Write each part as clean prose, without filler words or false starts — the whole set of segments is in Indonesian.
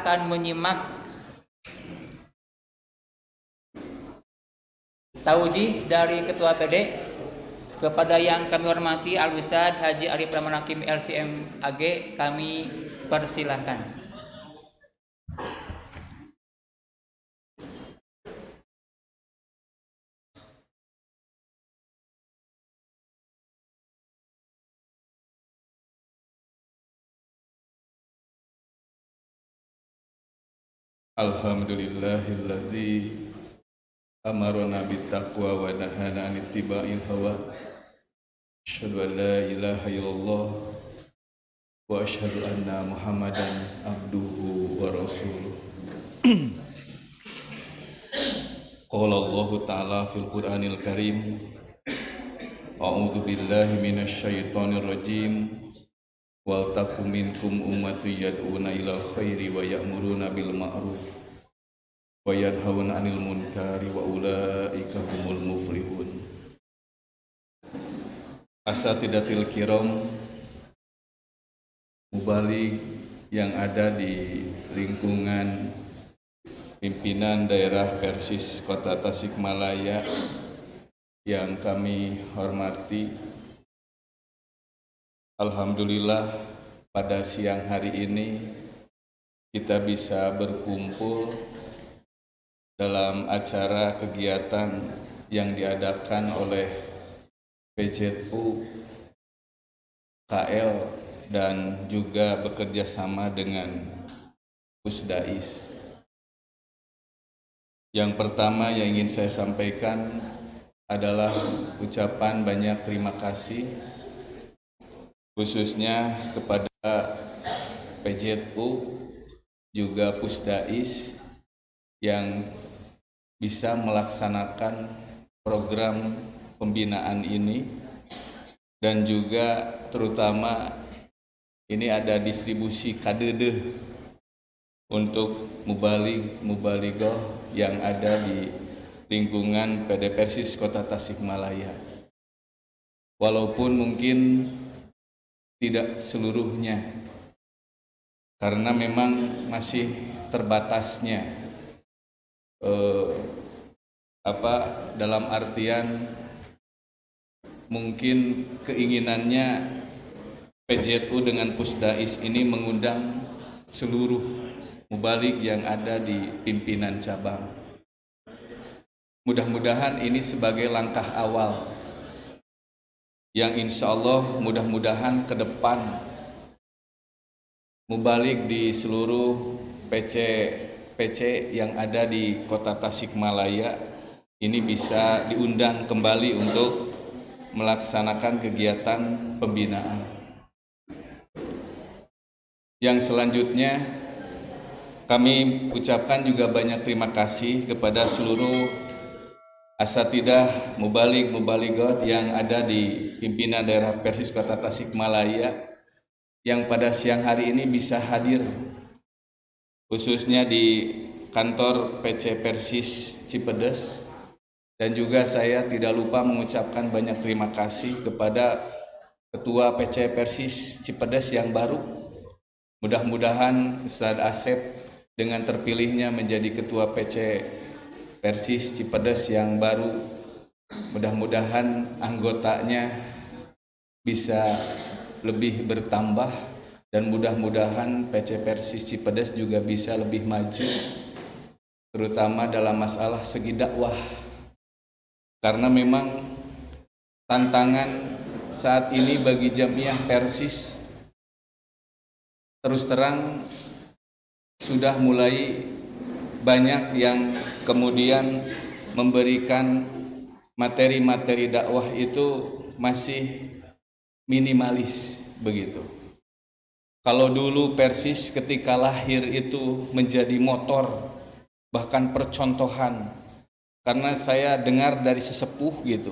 akan menyimak taujih dari Ketua PD. Kepada yang kami hormati Al-Ustadz Haji Arif Rahman Hakim LCM AG, kami persilahkan. Alhamdulillahilladzi amarna bittaqwa wa nahana 'anil ittiba'il hawa. Asyhadu an la ilaha illallah wa asyhadu anna Muhammadan abduhu wa rasuluh. Qala Allah ta'ala fil Qur'anil Karim, a'udzu billahi minasy syaithanir rajim. Wal takum minkum ummatun yad'una ilal khairi wa ya'muruna bil ma'ruf wa yanhauna 'anil munkari wa ulaika humul muflihun. Asatidatil kiram, mubalik yang ada di lingkungan pimpinan daerah Persis Kota Tasikmalaya yang kami hormati, alhamdulillah pada siang hari ini kita bisa berkumpul dalam acara kegiatan yang diadakan oleh PJTU KL dan juga bekerja sama dengan Pusdais. Yang pertama yang ingin saya sampaikan adalah ucapan banyak terima kasih khususnya kepada PJTU juga Pusdais yang bisa melaksanakan program pembinaan ini, dan juga terutama ini ada distribusi kadedeh untuk mubalighah yang ada di lingkungan PD Persis Kota Tasikmalaya. Walaupun mungkin tidak seluruhnya, karena memang masih terbatasnya dalam artian mungkin keinginannya PJTU dengan Pusdais ini mengundang seluruh mubalik yang ada di pimpinan cabang. Mudah-mudahan ini sebagai langkah awal yang insya Allah mudah-mudahan ke depan mubalik di seluruh PC yang ada di Kota Tasikmalaya ini bisa diundang kembali untuk melaksanakan kegiatan pembinaan. Yang selanjutnya kami ucapkan juga banyak terima kasih kepada seluruh asatidah mubalighah yang ada di pimpinan daerah Persis Kota Tasikmalaya yang pada siang hari ini bisa hadir, khususnya di kantor PC Persis Cipedes. Dan juga saya tidak lupa mengucapkan banyak terima kasih kepada Ketua PC Persis Cipedes yang baru. Mudah-mudahan Ustadz Asep dengan terpilihnya menjadi Ketua PC Persis Cipedes yang baru, mudah-mudahan anggotanya bisa lebih bertambah, dan mudah-mudahan PC Persis Cipedes juga bisa lebih maju, terutama dalam masalah segi dakwah. Karena memang tantangan saat ini bagi Jamiah Persis terus terang sudah mulai banyak yang kemudian memberikan materi-materi dakwah itu masih minimalis begitu. Kalau dulu Persis ketika lahir itu menjadi motor, bahkan percontohan, karena saya dengar dari sesepuh gitu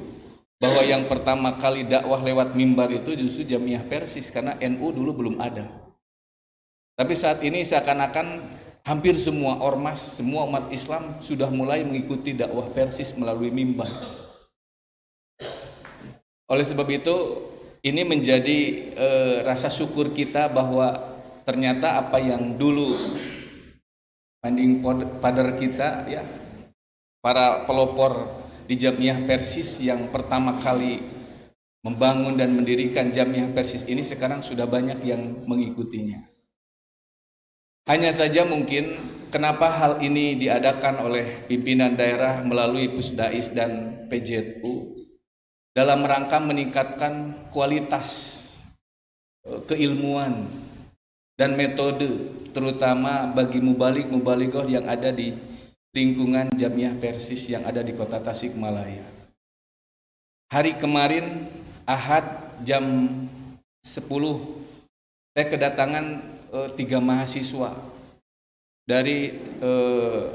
bahwa yang pertama kali dakwah lewat mimbar itu justru Jamiah Persis, karena NU dulu belum ada. Tapi saat ini seakan-akan hampir semua ormas, semua umat Islam sudah mulai mengikuti dakwah Persis melalui mimbar. Oleh sebab itu ini menjadi rasa syukur kita bahwa ternyata apa yang dulu manding pader kita ya, para pelopor di Jamiah Persis yang pertama kali membangun dan mendirikan Jamiah Persis ini sekarang sudah banyak yang mengikutinya. Hanya saja mungkin kenapa hal ini diadakan oleh pimpinan daerah melalui Pusdais dan PJTU dalam rangka meningkatkan kualitas keilmuan dan metode terutama bagi mubalik-mubalighah yang ada di lingkungan Jamiah Persis yang ada di Kota Tasikmalaya. Hari kemarin Ahad jam 10 saya kedatangan 3 mahasiswa dari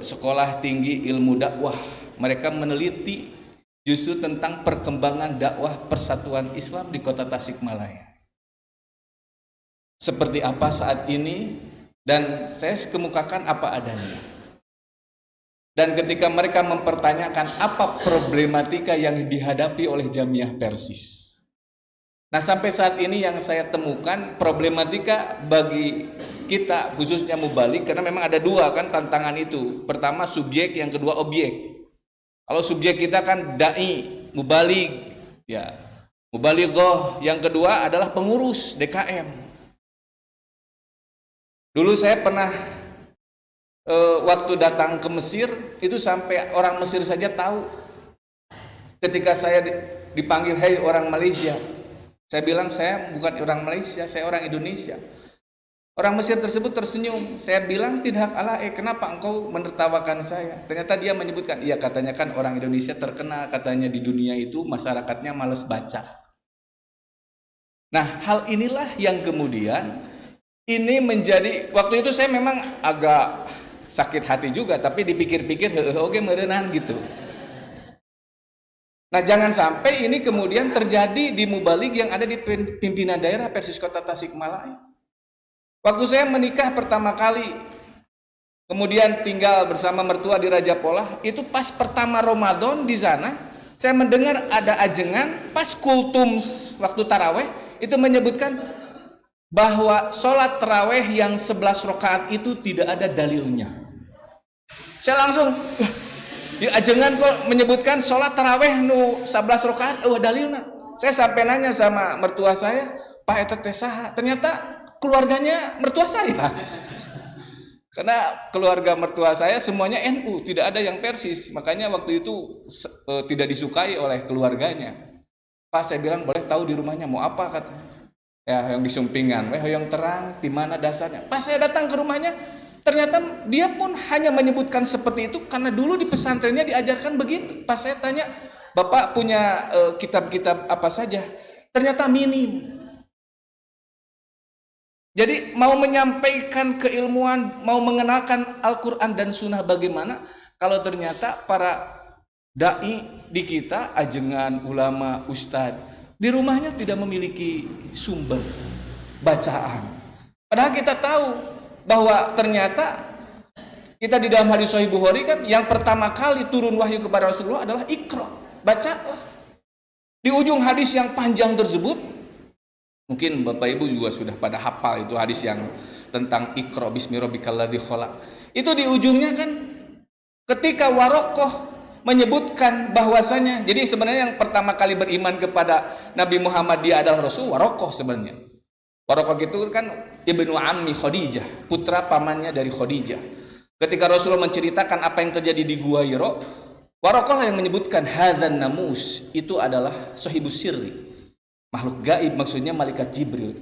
Sekolah Tinggi Ilmu Dakwah. Mereka meneliti justru tentang perkembangan dakwah Persatuan Islam di Kota Tasikmalaya. Seperti apa saat ini, dan saya kemukakan apa adanya. Dan ketika mereka mempertanyakan apa problematika yang dihadapi oleh Jamiah Persis. Nah, sampai saat ini yang saya temukan problematika bagi kita khususnya mubalik, karena memang ada 2 kan tantangan itu. Pertama subjek, yang kedua objek. Kalau subjek kita kan dai, mubalik, ya, mubalighah. Yang kedua adalah pengurus DKM. Dulu saya pernah waktu datang ke Mesir itu sampai orang Mesir saja tahu. Ketika saya dipanggil, "Hei orang Malaysia," saya bilang saya bukan orang Malaysia, saya orang Indonesia. Orang Mesir tersebut tersenyum. Saya bilang, "Tidak ala, kenapa engkau menertawakan saya?" Ternyata dia menyebutkan, "Iya, katanya kan orang Indonesia terkenal, katanya di dunia itu masyarakatnya malas baca." Nah, hal inilah yang kemudian ini menjadi, waktu itu saya memang agak sakit hati juga, tapi dipikir-pikir, oke merenang gitu. Nah, jangan sampai ini kemudian terjadi di mubalik yang ada di pimpinan daerah Persis Kota Tasikmalaya. Waktu saya menikah pertama kali, kemudian tinggal bersama mertua di Raja Polah, itu pas pertama Ramadan di sana, saya mendengar ada ajengan pas kultum waktu taraweh itu menyebutkan bahwa sholat taraweh yang 11 rakaat itu tidak ada dalilnya. Saya langsung, di ajengan kok menyebutkan sholat taraweh nu 11 rakaat, dalilnya. Saya sampai nanya sama mertua saya, "Pak eta teh saha?" Ternyata keluarganya mertua saya. Karena keluarga mertua saya semuanya NU, tidak ada yang Persis. Makanya waktu itu tidak disukai oleh keluarganya. "Pak," saya bilang, "boleh tahu di rumahnya mau apa?" katanya. "Ya, yang di Sumpingan, yang terang, di mana dasarnya?" Pas saya datang ke rumahnya, ternyata dia pun hanya menyebutkan seperti itu karena dulu di pesantrennya diajarkan begitu. Pas saya tanya, "Bapak punya kitab-kitab apa saja?" Ternyata minim. Jadi mau menyampaikan keilmuan, mau mengenalkan Al-Quran dan Sunnah bagaimana, kalau ternyata para da'i di kita, ajengan, ulama, ustadz, di rumahnya tidak memiliki sumber bacaan. Padahal kita tahu bahwa ternyata kita di dalam hadis Sahih Bukhari kan yang pertama kali turun wahyu kepada Rasulullah adalah Iqra, bacalah. Di ujung hadis yang panjang tersebut, mungkin Bapak Ibu juga sudah pada hafal itu hadis yang tentang Iqra bismi rabbikal ladzi khalaq. Itu di ujungnya kan ketika Warokoh menyebutkan bahwasanya, jadi sebenarnya yang pertama kali beriman kepada Nabi Muhammad dia adalah Rasul, Warokoh sebenarnya. Warokoh itu kan ibnu ammi Khadijah, putra pamannya dari Khadijah. Ketika Rasulullah menceritakan apa yang terjadi di Gua Hira, Warokoh yang menyebutkan hadzan namus, itu adalah sahibus sirri, makhluk gaib, maksudnya malaikat Jibril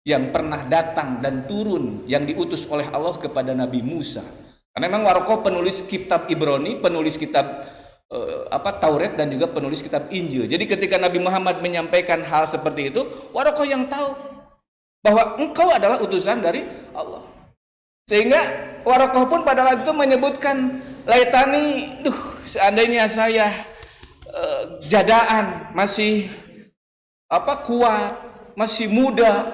yang pernah datang dan turun yang diutus oleh Allah kepada Nabi Musa. Karena memang Warokoh penulis kitab Ibrani, penulis kitab Taurat dan juga penulis kitab Injil. Jadi ketika Nabi Muhammad menyampaikan hal seperti itu, Warokoh yang tahu bahwa engkau adalah utusan dari Allah. Sehingga Warokoh pun pada waktu itu menyebutkan, "Laitani, seandainya saya jadaan, masih kuat, masih muda,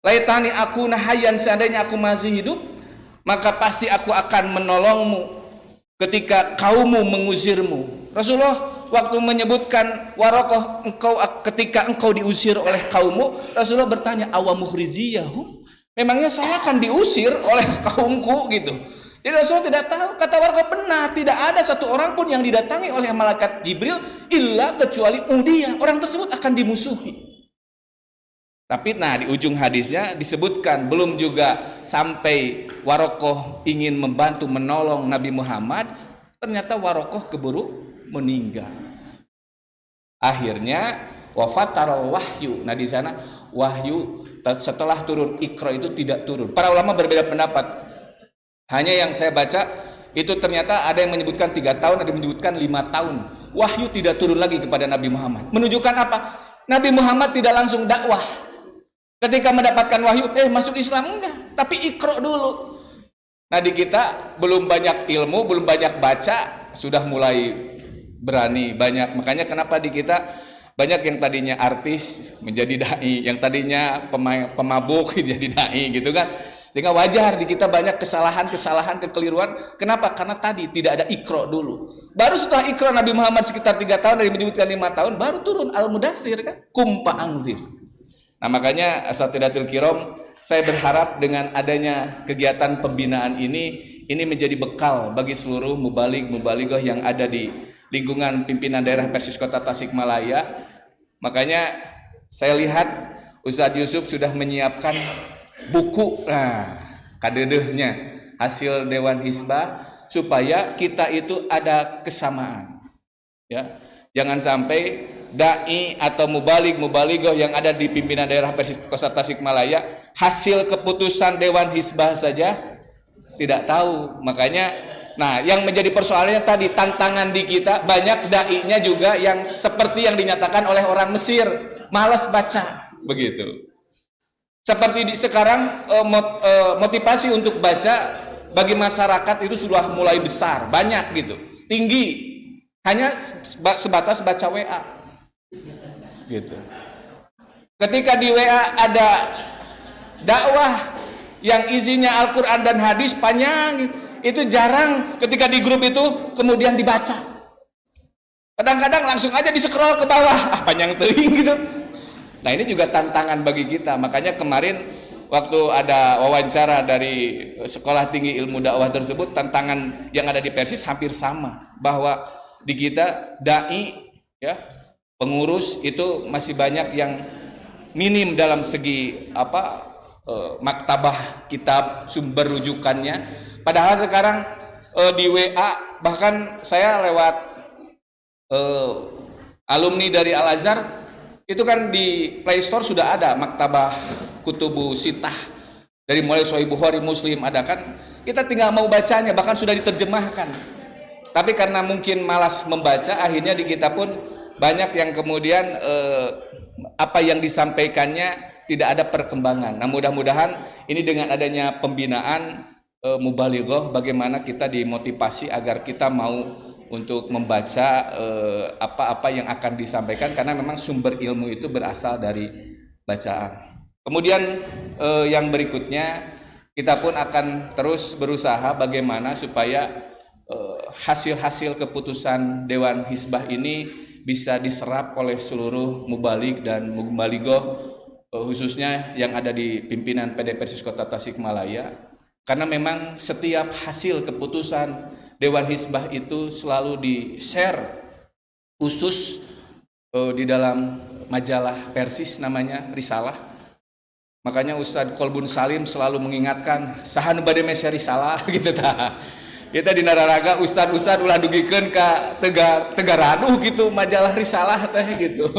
laitani aku nahayan, seandainya aku masih hidup, maka pasti aku akan menolongmu ketika kaummu mengusirmu." Rasulullah waktu menyebutkan Warokoh, ketika engkau diusir oleh kaummu, Rasulullah bertanya, "Awamukhriziyahum?" Memangnya saya akan diusir oleh kaumku gitu. Jadi Rasulullah tidak tahu. Kata Warqah benar, tidak ada satu orang pun yang didatangi oleh malaikat Jibril illa kecuali dia, orang tersebut akan dimusuhi. Tapi di ujung hadisnya disebutkan belum juga sampai Warqah ingin membantu menolong Nabi Muhammad, ternyata Warqah keburu meninggal. Akhirnya wafatarul wahyu. Nah di sana wahyu setelah turun Iqra itu tidak turun. Para ulama berbeda pendapat. Hanya yang saya baca itu ternyata ada yang menyebutkan 3 tahun, ada yang menyebutkan 5 tahun. Wahyu tidak turun lagi kepada Nabi Muhammad. Menunjukkan apa? Nabi Muhammad tidak langsung dakwah. Ketika mendapatkan wahyu, masuk Islam enggak, tapi Iqra dulu. Nah di kita belum banyak ilmu, belum banyak baca, sudah mulai berani banyak. Makanya kenapa di kita banyak yang tadinya artis menjadi dai, yang tadinya pemabuk jadi dai gitu kan. Sehingga wajar di kita banyak kesalahan-kesalahan, kekeliruan. Kenapa? Karena tadi tidak ada Iqra dulu. Baru setelah Iqra Nabi Muhammad sekitar 3 tahun, dari menyebutkan 5 tahun, baru turun Al-Mudaththir kan, Qum fa'anzir. Nah makanya Asatidatul Kiram, saya berharap dengan adanya kegiatan pembinaan ini menjadi bekal bagi seluruh mubaligh-mubalighoh yang ada di lingkungan pimpinan daerah Persis Kota Tasikmalaya. Makanya saya lihat Ustadz Yusuf sudah menyiapkan buku kadedehnya hasil Dewan Hizbah supaya kita itu ada kesamaan, ya. Jangan sampai dai atau mubaligh-mubalighoh yang ada di pimpinan daerah Persis Kota Tasikmalaya hasil keputusan Dewan Hizbah saja tidak tahu. Makanya yang menjadi persoalannya tadi, tantangan di kita banyak dai-nya juga yang seperti yang dinyatakan oleh orang Mesir, malas baca begitu. Seperti sekarang motivasi untuk baca bagi masyarakat itu sudah mulai besar, banyak gitu, tinggi, hanya sebatas baca WA gitu. Ketika di WA ada dakwah yang isinya Al-Quran dan hadis panjang, itu jarang ketika di grup itu kemudian dibaca. Kadang-kadang langsung aja di-scroll ke bawah, panjang teuing gitu. Nah ini juga tantangan bagi kita. Makanya kemarin waktu ada wawancara dari Sekolah Tinggi Ilmu Dakwah tersebut, tantangan yang ada di Persis hampir sama, bahwa di kita dai, ya, pengurus itu masih banyak yang minim dalam segi maktabah kitab, sumber rujukannya. Padahal sekarang di WA, bahkan saya lewat alumni dari Al-Azhar, itu kan di Play Store sudah ada maktabah kutubu sitah, dari mulai Sahih Bukhari, Muslim ada kan, kita tinggal mau bacanya, bahkan sudah diterjemahkan. Tapi karena mungkin malas membaca, akhirnya di kita pun banyak yang kemudian apa yang disampaikannya tidak ada perkembangan. Nah mudah-mudahan ini dengan adanya pembinaan mubalighoh, bagaimana kita dimotivasi agar kita mau untuk membaca apa-apa yang akan disampaikan, karena memang sumber ilmu itu berasal dari bacaan. Kemudian yang berikutnya, kita pun akan terus berusaha bagaimana supaya hasil-hasil keputusan Dewan Hizbah ini bisa diserap oleh seluruh mubaligh dan mubalighoh, khususnya yang ada di pimpinan PD Persis Kota Tasikmalaya. Karena memang setiap hasil keputusan Dewan Hizbah itu selalu di-share khusus di dalam majalah Persis, namanya Risalah. Makanya Ustadz Kolbun Salim selalu mengingatkan sahanu bade mese risalah gitu tah. Kita di Nararaga ustad-ustad ulah dugikeun ka Tegaraduh gitu majalah Risalah teh gitu.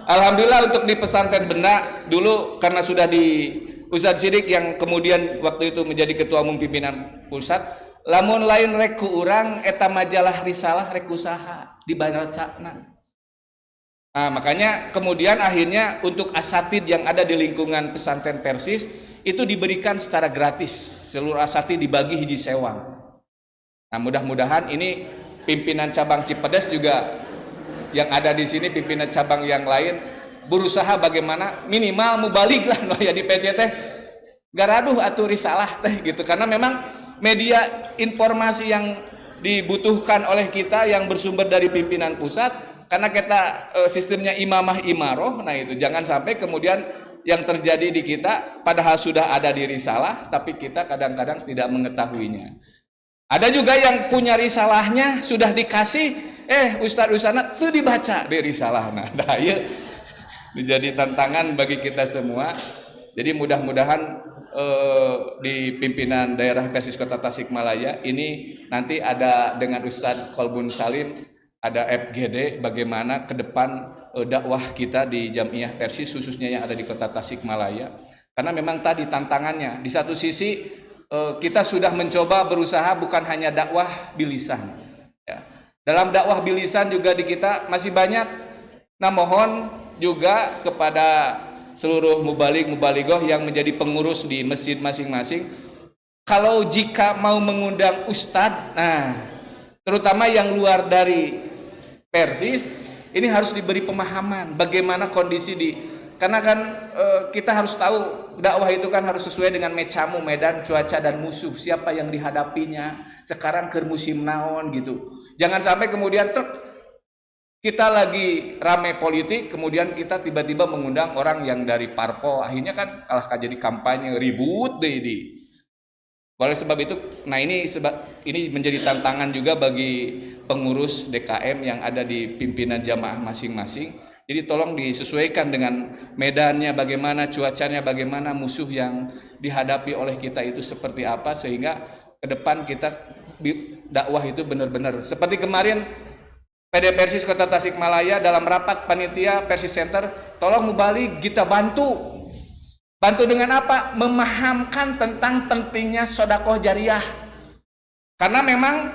Alhamdulillah untuk di pesantren Benda dulu, karena sudah di Ustadz Sidik yang kemudian waktu itu menjadi ketua umum pimpinan pusat, lamun lain rek ku urang eta majalah Risalah rek usaha dibacana. Nah, makanya kemudian akhirnya untuk asatid yang ada di lingkungan pesantren Persis itu diberikan secara gratis, seluruh asatid dibagi hiji sewang. Nah, mudah-mudahan ini pimpinan cabang Cipedes juga yang ada di sini, pimpinan cabang yang lain berusaha bagaimana minimal mubaligh lah ya di PC teh garaduh atuh Risalah teh gitu, karena memang media informasi yang dibutuhkan oleh kita yang bersumber dari pimpinan pusat, karena kita sistemnya imamah imaroh. Nah itu jangan sampai kemudian yang terjadi di kita, padahal sudah ada di risalah, tapi kita kadang-kadang tidak mengetahuinya. Ada juga yang punya risalahnya sudah dikasih, ustaz-ustazna tuh dibaca di risalah. Nah, ya menjadi tantangan bagi kita semua. Jadi mudah-mudahan di pimpinan daerah Persis Kota Tasikmalaya ini nanti ada dengan Ustadz Kolbun Salim, ada FGD bagaimana ke depan dakwah kita di Jamiah Persis khususnya yang ada di Kota Tasikmalaya. Karena memang tadi tantangannya di satu sisi kita sudah mencoba berusaha bukan hanya dakwah bilisan. Ya. Dalam dakwah bilisan juga di kita masih banyak. Nah, mohon juga kepada seluruh mubalik-mubalighah yang menjadi pengurus di masjid masing-masing, kalau jika mau mengundang ustadz, nah terutama yang luar dari Persis, ini harus diberi pemahaman bagaimana kondisi karena kan kita harus tahu dakwah itu kan harus sesuai dengan mecamu, medan, cuaca dan musuh, siapa yang dihadapinya, sekarang ke musim naon gitu. Jangan sampai kemudian kita lagi rame politik, kemudian kita tiba-tiba mengundang orang yang dari parpol, akhirnya kan kalah jadi kampanye ribut deh di. Oleh sebab itu, nah ini menjadi tantangan juga bagi pengurus DKM yang ada di pimpinan jamaah masing-masing. Jadi tolong disesuaikan dengan medannya bagaimana, cuacanya bagaimana, musuh yang dihadapi oleh kita itu seperti apa, sehingga ke depan kita dakwah itu benar-benar seperti kemarin PD Persis Kota Tasikmalaya dalam rapat panitia Persis Center, tolong mubalik kita bantu dengan apa? Memahamkan tentang pentingnya sedekah jariah. Karena memang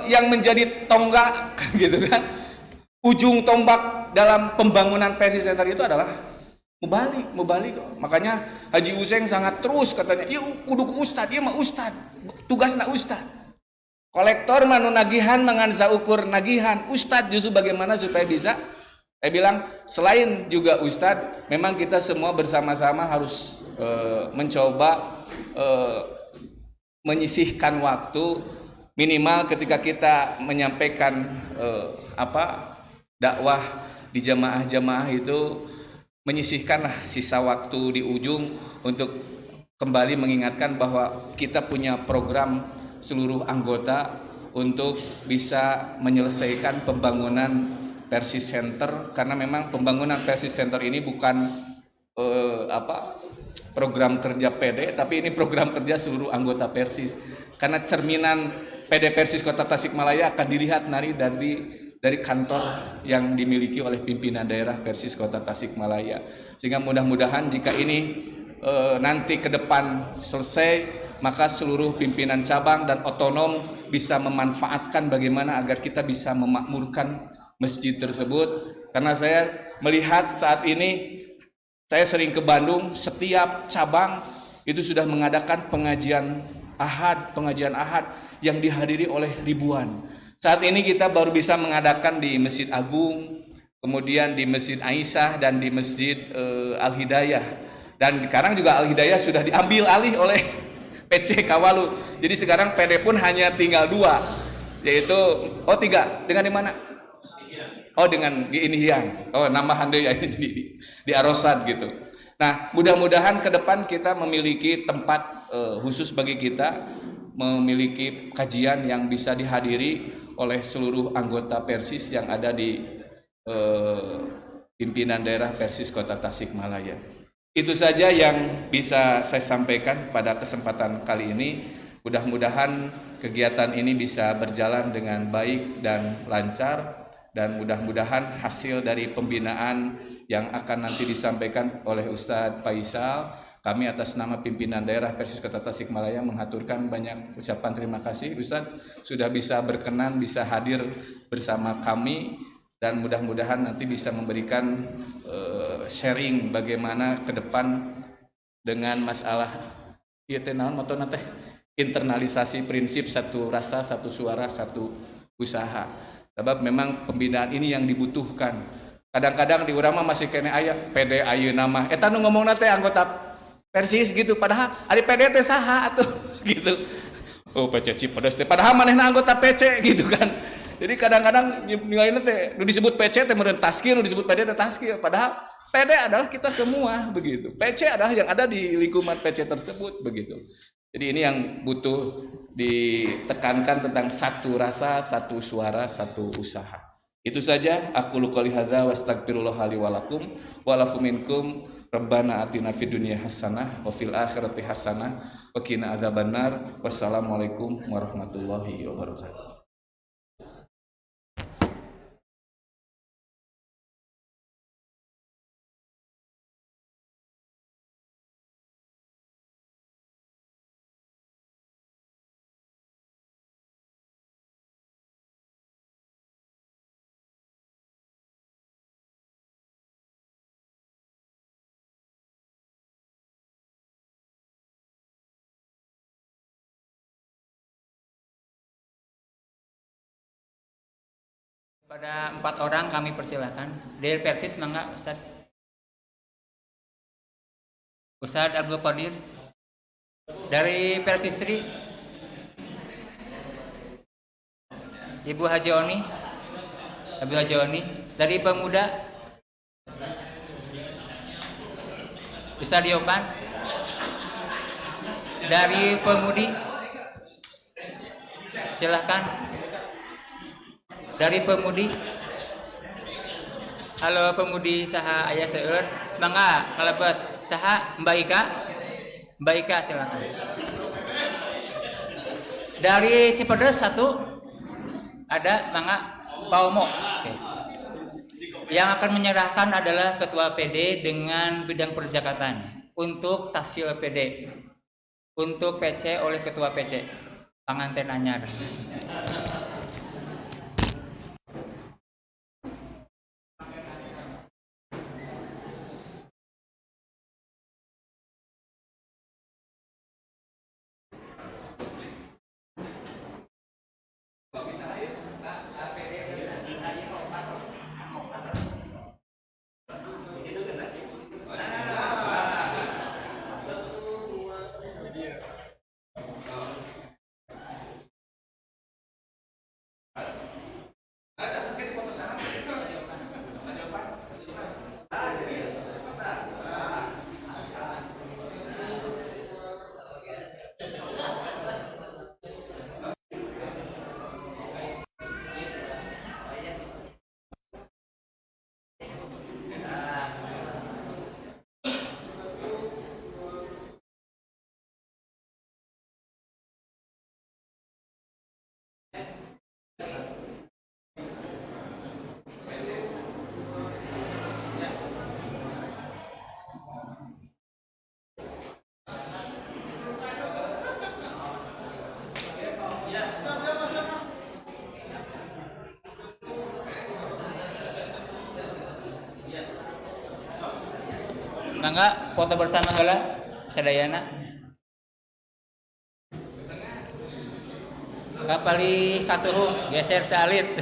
yang menjadi tonggak gitu kan, ujung tombak dalam pembangunan Persis Center itu adalah mubalik. Makanya Haji Useng sangat terus katanya, "Yuk kudu ku ustad, ieu mah ustad. Tugasna ustad." Kolektor manu nagihan mengansa ukur nagihan, ustad justru bagaimana supaya bisa. Saya bilang selain juga ustad, memang kita semua bersama-sama harus mencoba menyisihkan waktu minimal ketika kita menyampaikan dakwah di jamaah-jamaah itu, menyisihkanlah sisa waktu di ujung untuk kembali mengingatkan bahwa kita punya program seluruh anggota untuk bisa menyelesaikan pembangunan Persis Center, karena memang pembangunan Persis Center ini bukan program kerja PD, tapi ini program kerja seluruh anggota Persis, karena cerminan PD Persis Kota Tasikmalaya akan dilihat dari kantor yang dimiliki oleh pimpinan daerah Persis Kota Tasikmalaya. Sehingga mudah-mudahan jika ini nanti ke depan selesai, maka seluruh pimpinan cabang dan otonom bisa memanfaatkan bagaimana agar kita bisa memakmurkan masjid tersebut. Karena saya melihat saat ini, saya sering ke Bandung, setiap cabang itu sudah mengadakan pengajian ahad yang dihadiri oleh ribuan. Saat ini kita baru bisa mengadakan di Masjid Agung, kemudian di Masjid Aisyah dan di Masjid Al-Hidayah. Dan sekarang juga Al-Hidayah sudah diambil alih oleh PC Kawalu. Jadi sekarang PD pun hanya tinggal 2, yaitu 3 dengan di mana? Dengan di Inihiang. Nambahan deh ya ini di Arosad gitu. Nah, mudah-mudahan ke depan kita memiliki tempat khusus bagi kita, memiliki kajian yang bisa dihadiri oleh seluruh anggota Persis yang ada di pimpinan daerah Persis Kota Tasikmalaya. Itu saja yang bisa saya sampaikan pada kesempatan kali ini. Mudah-mudahan kegiatan ini bisa berjalan dengan baik dan lancar, dan mudah-mudahan hasil dari pembinaan yang akan nanti disampaikan oleh Ustadz Faisal, kami atas nama pimpinan daerah Persis Kota Tasikmalaya mengaturkan banyak ucapan terima kasih. Ustadz sudah bisa berkenan bisa hadir bersama kami, dan mudah-mudahan nanti bisa memberikan sharing bagaimana ke depan dengan masalah internalisasi prinsip satu rasa, satu suara, satu usaha. Sebab memang pembinaan ini yang dibutuhkan. Kadang-kadang di urang masih kene aya PD ayeuna mah eta nu ngomongna teh anggota Persis gitu, padahal ari PD teh saha atuh gitu. PC Cipedes teh padahal manehna anggota PC gitu kan. Jadi kadang-kadang nilainya teh nu disebut PC teh meureun taskil, nu disebut PD teh taskil, padahal PD adalah kita semua begitu. PC adalah yang ada di lingkungan PC tersebut begitu. Jadi ini yang butuh ditekankan tentang satu rasa, satu suara, satu usaha. Itu saja. Aku qouli hadza wa astaghfirullah li wa lakum wa lakum minkum. Rabbana atina fid dunya hasanah wa fil akhirati hasanah wa qina adzabannar. Wassalamualaikum warahmatullahi wabarakatuh. Pada 4 orang kami persilahkan. Dari Persis mangga Ustaz. Ustaz Abdul Qadir. Dari Persistri Ibu Haji Oni. Ibu Haji Oni. Dari Pemuda Ustaz Diopan. Dari Pemudi silahkan. Dari Pemudi, halo Pemudi saha aya seueur mangga kalebet saha Mbak Ika. Mbak Ika silakan. Dari Cipedes satu ada mangga Paumo. Oke. Yang akan menyerahkan adalah Ketua PD dengan bidang perjakatan untuk taskil PD, untuk PC oleh Ketua PC Panganten Anyar. Mangga foto bersama heula sadayana. Kapali katuhu geser salit.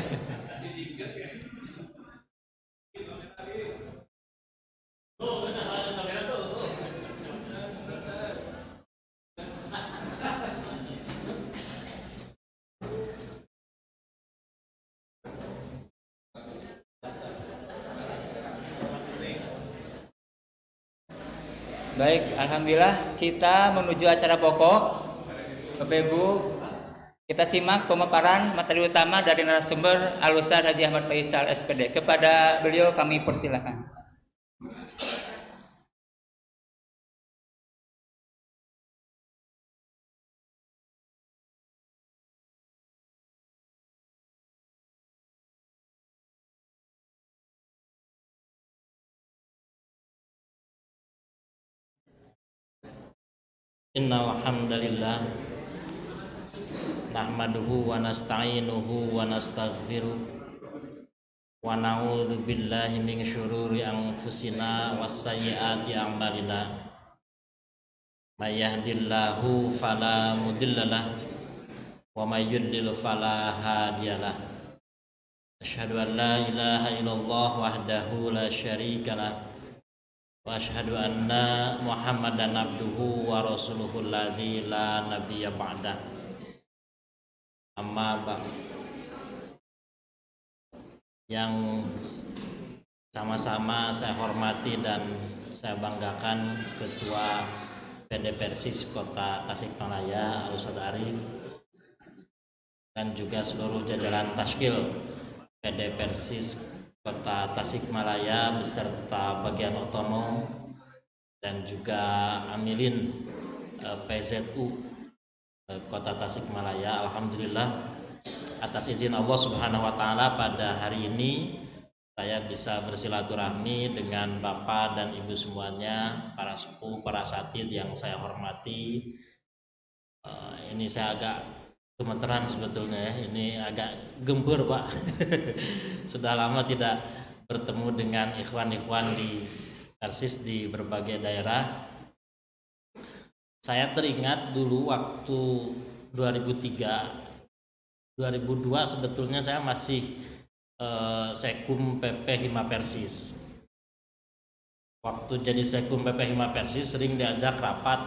Baik, alhamdulillah kita menuju acara pokok. Bapak Ibu, kita simak pemaparan materi utama dari narasumber Al-Ustaz Haji Ahmad Faisal SPD. Kepada beliau kami persilakan. Innal hamdalillah nahmaduhu wa nasta'inuhu wa nastaghfiruh wa na'udzu billahi min syururi anfusina was sayyiati a'malina may yahdihillahu fala mudhillalah wa may yudlil fala hadiyalah asyhadu an la ilaha illallah wahdahu la syarikalah wa asyhadu anna Muhammadan abduhu wa rasuluhul ladzi la nabiyya ba'da. Amma ba'd. Yang Sama-sama saya hormati dan saya banggakan Ketua PD Persis Kota Tasikmalaya Al-Ustadz Arif dan juga seluruh jajaran Tashkil PD Persis Kota Tasikmalaya beserta bagian otonom dan juga Amilin PZU Kota Tasikmalaya. Alhamdulillah atas izin Allah Subhanahu wa taala pada hari ini saya bisa bersilaturahmi dengan Bapak dan Ibu semuanya, para sepuh, para asatidz yang saya hormati. Ini saya agak gemeteran sebetulnya ya, ini agak gempur Pak. Sudah lama tidak bertemu dengan ikhwan-ikhwan di Persis di berbagai daerah. Saya teringat dulu waktu 2003, 2002 sebetulnya saya masih Sekum PP Hima Persis. Waktu jadi Sekum PP Hima Persis sering diajak rapat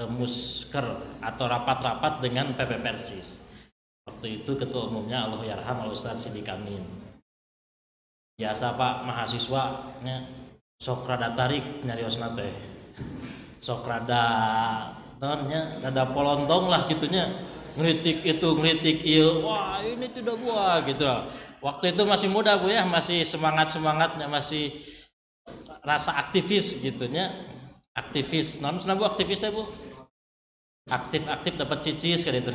musker atau rapat-rapat dengan PP Persis. Waktu itu ketua umumnya Allahyarham Al-Ustadz Sidik Amin. Biasa Pak mahasiswa nya sok rada tarik nyariosna teh. Sok rada nonnya rada polontong lah gitunya. Ngeritik itu, ngeritik iya, wah ini tidak buah gitu. Waktu itu masih muda Bu ya, masih semangatnya, masih rasa aktivis gitunya. Aktivis, non Bu aktivis teh Bu? Aktif dapat cicis kayak gitu.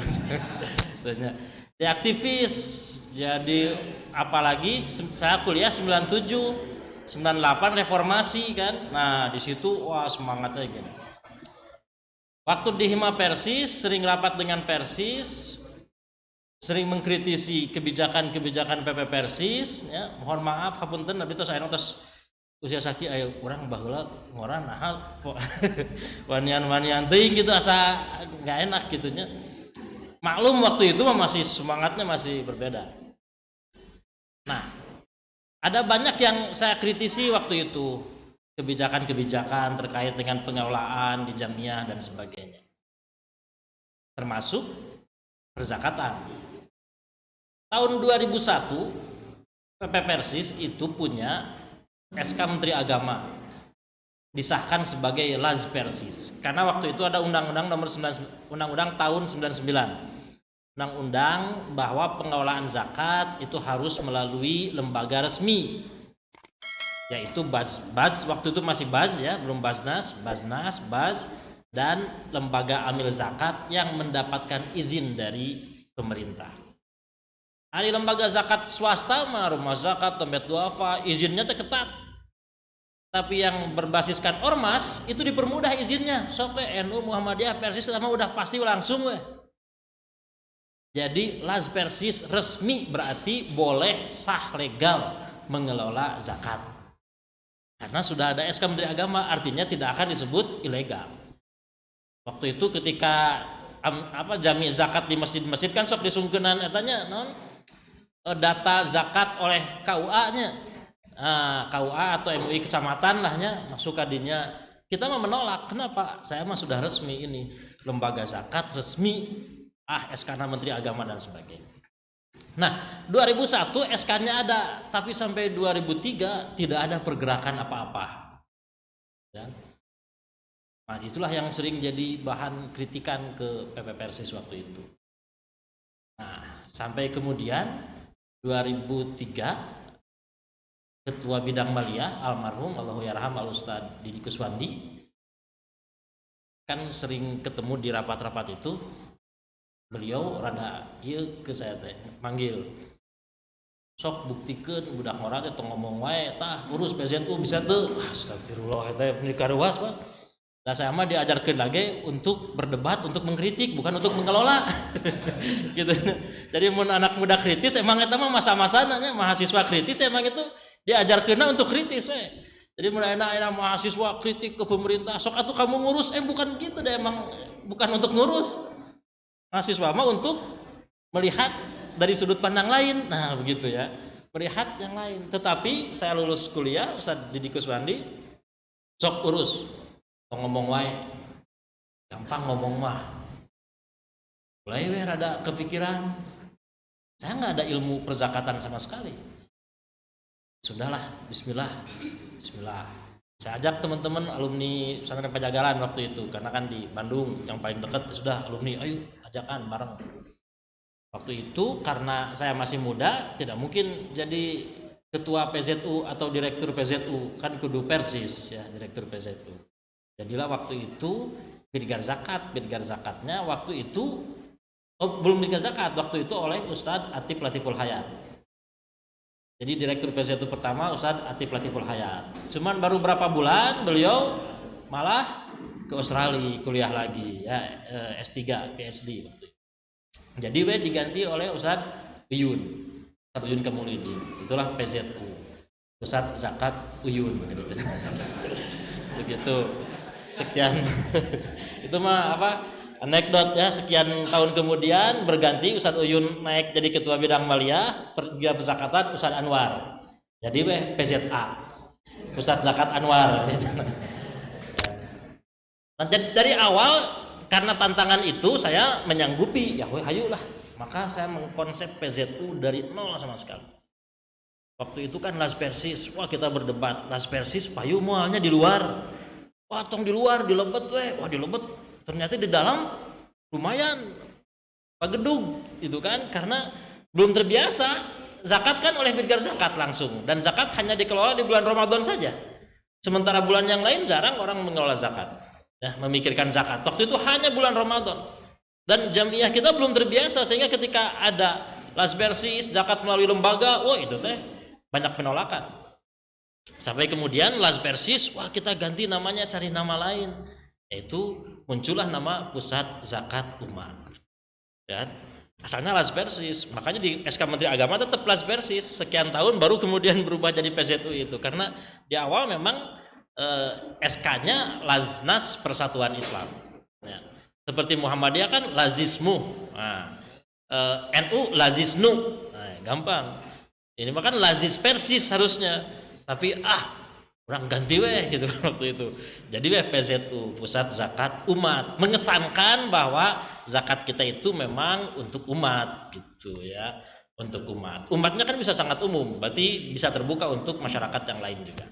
Ya aktivis. Jadi apalagi saya kuliah 97, 98 reformasi kan. Nah, di situ wah semangatnya gini. Waktu di Hima Persis sering rapat dengan Persis, sering mengkritisi kebijakan-kebijakan PP Persis ya, mohon maaf hapunten tapi tos aya tos usia saki ayo urang baheula ngoran nah wanian-wanian teuing gitu asa enggak enak gitunya. Maklum waktu itu masih semangatnya masih berbeda. Nah, ada banyak yang saya kritisi waktu itu, kebijakan-kebijakan terkait dengan pengelolaan di jamiah dan sebagainya. Termasuk perzakatan. Tahun 2001 PP Persis itu punya SK Menteri Agama disahkan sebagai Laz Persis karena waktu itu ada undang-undang nomor 9, undang-undang tahun 99, undang-undang bahwa pengelolaan zakat itu harus melalui lembaga resmi yaitu Baz waktu itu masih Baz ya, belum Baznas, Baz dan lembaga amil zakat yang mendapatkan izin dari pemerintah. Di lembaga zakat swasta mah rumah zakat, dompet duafa, izinnya ketat. Tapi yang berbasiskan ormas itu dipermudah izinnya. Sok NU, Muhammadiyah, Persis sama udah pasti langsung we. Jadi Laz Persis resmi berarti boleh sah legal mengelola zakat. Karena sudah ada SK Menteri Agama, artinya tidak akan disebut ilegal. Waktu itu ketika jami zakat di masjid-masjid kan sok disungkenan etanya non data zakat oleh KUA-nya, KUA atau MUI kecamatan lahnya masuk kadinya. Kita mah menolak. Kenapa? Saya mah sudah resmi ini lembaga zakat resmi, SK Menteri Agama dan sebagainya. Nah, 2001 SK-nya ada, tapi sampai 2003 tidak ada pergerakan apa-apa. Ya. Nah, itulah yang sering jadi bahan kritikan ke PP Persis waktu itu. Nah, sampai kemudian 2003 Ketua Bidang Maliyah almarhum Allahyarham Al-Ustadz Didi Kuswandi kan sering ketemu di rapat-rapat itu. Beliau rada ieu ke saya teh manggil. Sok buktikeun budak ngora teh tong ngomong wae tah urus PZU bisa teu. Astagfirullah eta meuli karuas Pak. Nah saya mah diajarkan lagi untuk berdebat, untuk mengkritik, bukan untuk mengelola. Gitu. Jadi mun anak muda kritis emang eta mah masa-masana mahasiswa kritis emang itu diajarkeunna untuk kritis we. Jadi mun aya mahasiswa kritik ke pemerintah, sok atuh kamu ngurus, bukan gitu deh emang bukan untuk ngurus. Mahasiswa mah untuk melihat dari sudut pandang lain. Nah, begitu ya. Melihat yang lain. Tetapi saya lulus kuliah Ustadz Didi Kuswandi sok urus. Ngomong wae gampang ngomong mah mulai we rada kepikiran saya nggak ada ilmu perzakatan sama sekali Sudahlah, bismillah. Saya ajak teman-teman alumni pesantren Pajagalan waktu itu, karena kan di Bandung yang paling dekat, sudah alumni, ayo ajakan bareng. Waktu itu karena saya masih muda, tidak mungkin jadi ketua PZU atau direktur PZU, kan kudu persis ya, direktur PZU. Jadilah waktu itu Bidgar zakatnya waktu itu belum Bidgar zakat, waktu itu oleh Ustadz Atif Latiful Hayat. Jadi direktur PZU pertama Ustadz Atif Latiful Hayat. Cuman baru berapa bulan beliau malah ke Australia kuliah lagi ya, S3 PhD waktu itu. Jadi diganti oleh Ustadz Uyun Kamulidin. Itulah PZU, Pusat Zakat Uyun gitu. Begitu. Sekian itu mah anekdot ya. Sekian tahun kemudian berganti, Ustadz Uyun naik jadi ketua bidang maliyah perzakatan Ustadz Anwar. Jadi PZA, Pusat Zakat Anwar gitu. Nah, dari awal karena tantangan itu saya menyanggupi, ya hayulah. Maka saya mengkonsep PZU dari nol sama sekali. Waktu itu kan Las Persis, wah kita berdebat, Las Persis payu mualnya di luar. Wah tong di luar, di Lebet wah di Lebet. Ternyata di dalam lumayan pagedug itu kan, karena belum terbiasa. Zakat kan oleh Bidgar zakat langsung, dan zakat hanya dikelola di bulan Ramadan saja. Sementara bulan yang lain jarang orang mengelola zakat, ya, memikirkan zakat. Waktu itu hanya bulan Ramadan, dan jamiah kita belum terbiasa, sehingga ketika ada Las Persis zakat melalui lembaga, wah itu teh banyak penolakan. Sampai kemudian Las Persis, wah kita ganti namanya, cari nama lain, yaitu muncullah nama Pusat Zakat Umat. Ya, asalnya Las Persis, makanya di SK Menteri Agama tetap Las Persis. Sekian tahun baru kemudian berubah jadi PZU itu, karena di awal memang SK-nya Laznas Persatuan Islam. Ya. Seperti Muhammadiyah kan Lazismu, NU Lazisnu, gampang. Ini makan Lazis Persis harusnya. Tapi orang ganti gitu waktu itu. Jadi PZU, Pusat Zakat Umat, mengesankan bahwa zakat kita itu memang untuk umat gitu ya, untuk umat. Umatnya kan bisa sangat umum, berarti bisa terbuka untuk masyarakat yang lain juga.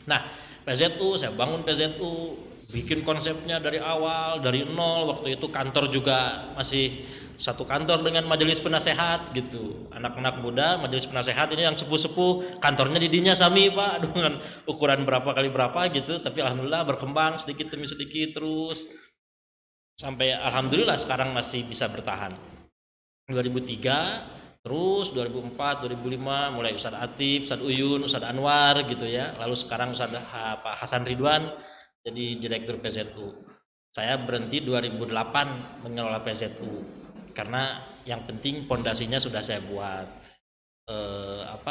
Nah, PZU, saya bangun PZU, bikin konsepnya dari awal, dari nol. Waktu itu kantor juga masih satu kantor dengan majelis penasehat gitu. Anak-anak muda majelis penasehat ini yang sepuh-sepuh, kantornya di dinya sami Pak, dengan ukuran berapa kali berapa gitu. Tapi alhamdulillah berkembang sedikit demi sedikit terus sampai alhamdulillah sekarang masih bisa bertahan. 2003 terus 2004, 2005 mulai Ustadz Atif, Ustadz Uyun, Ustadz Anwar gitu ya. Lalu sekarang Ustadz Pak Hasan Ridwan jadi direktur PZU. Saya berhenti 2008 mengelola PZU karena yang penting pondasinya sudah saya buat,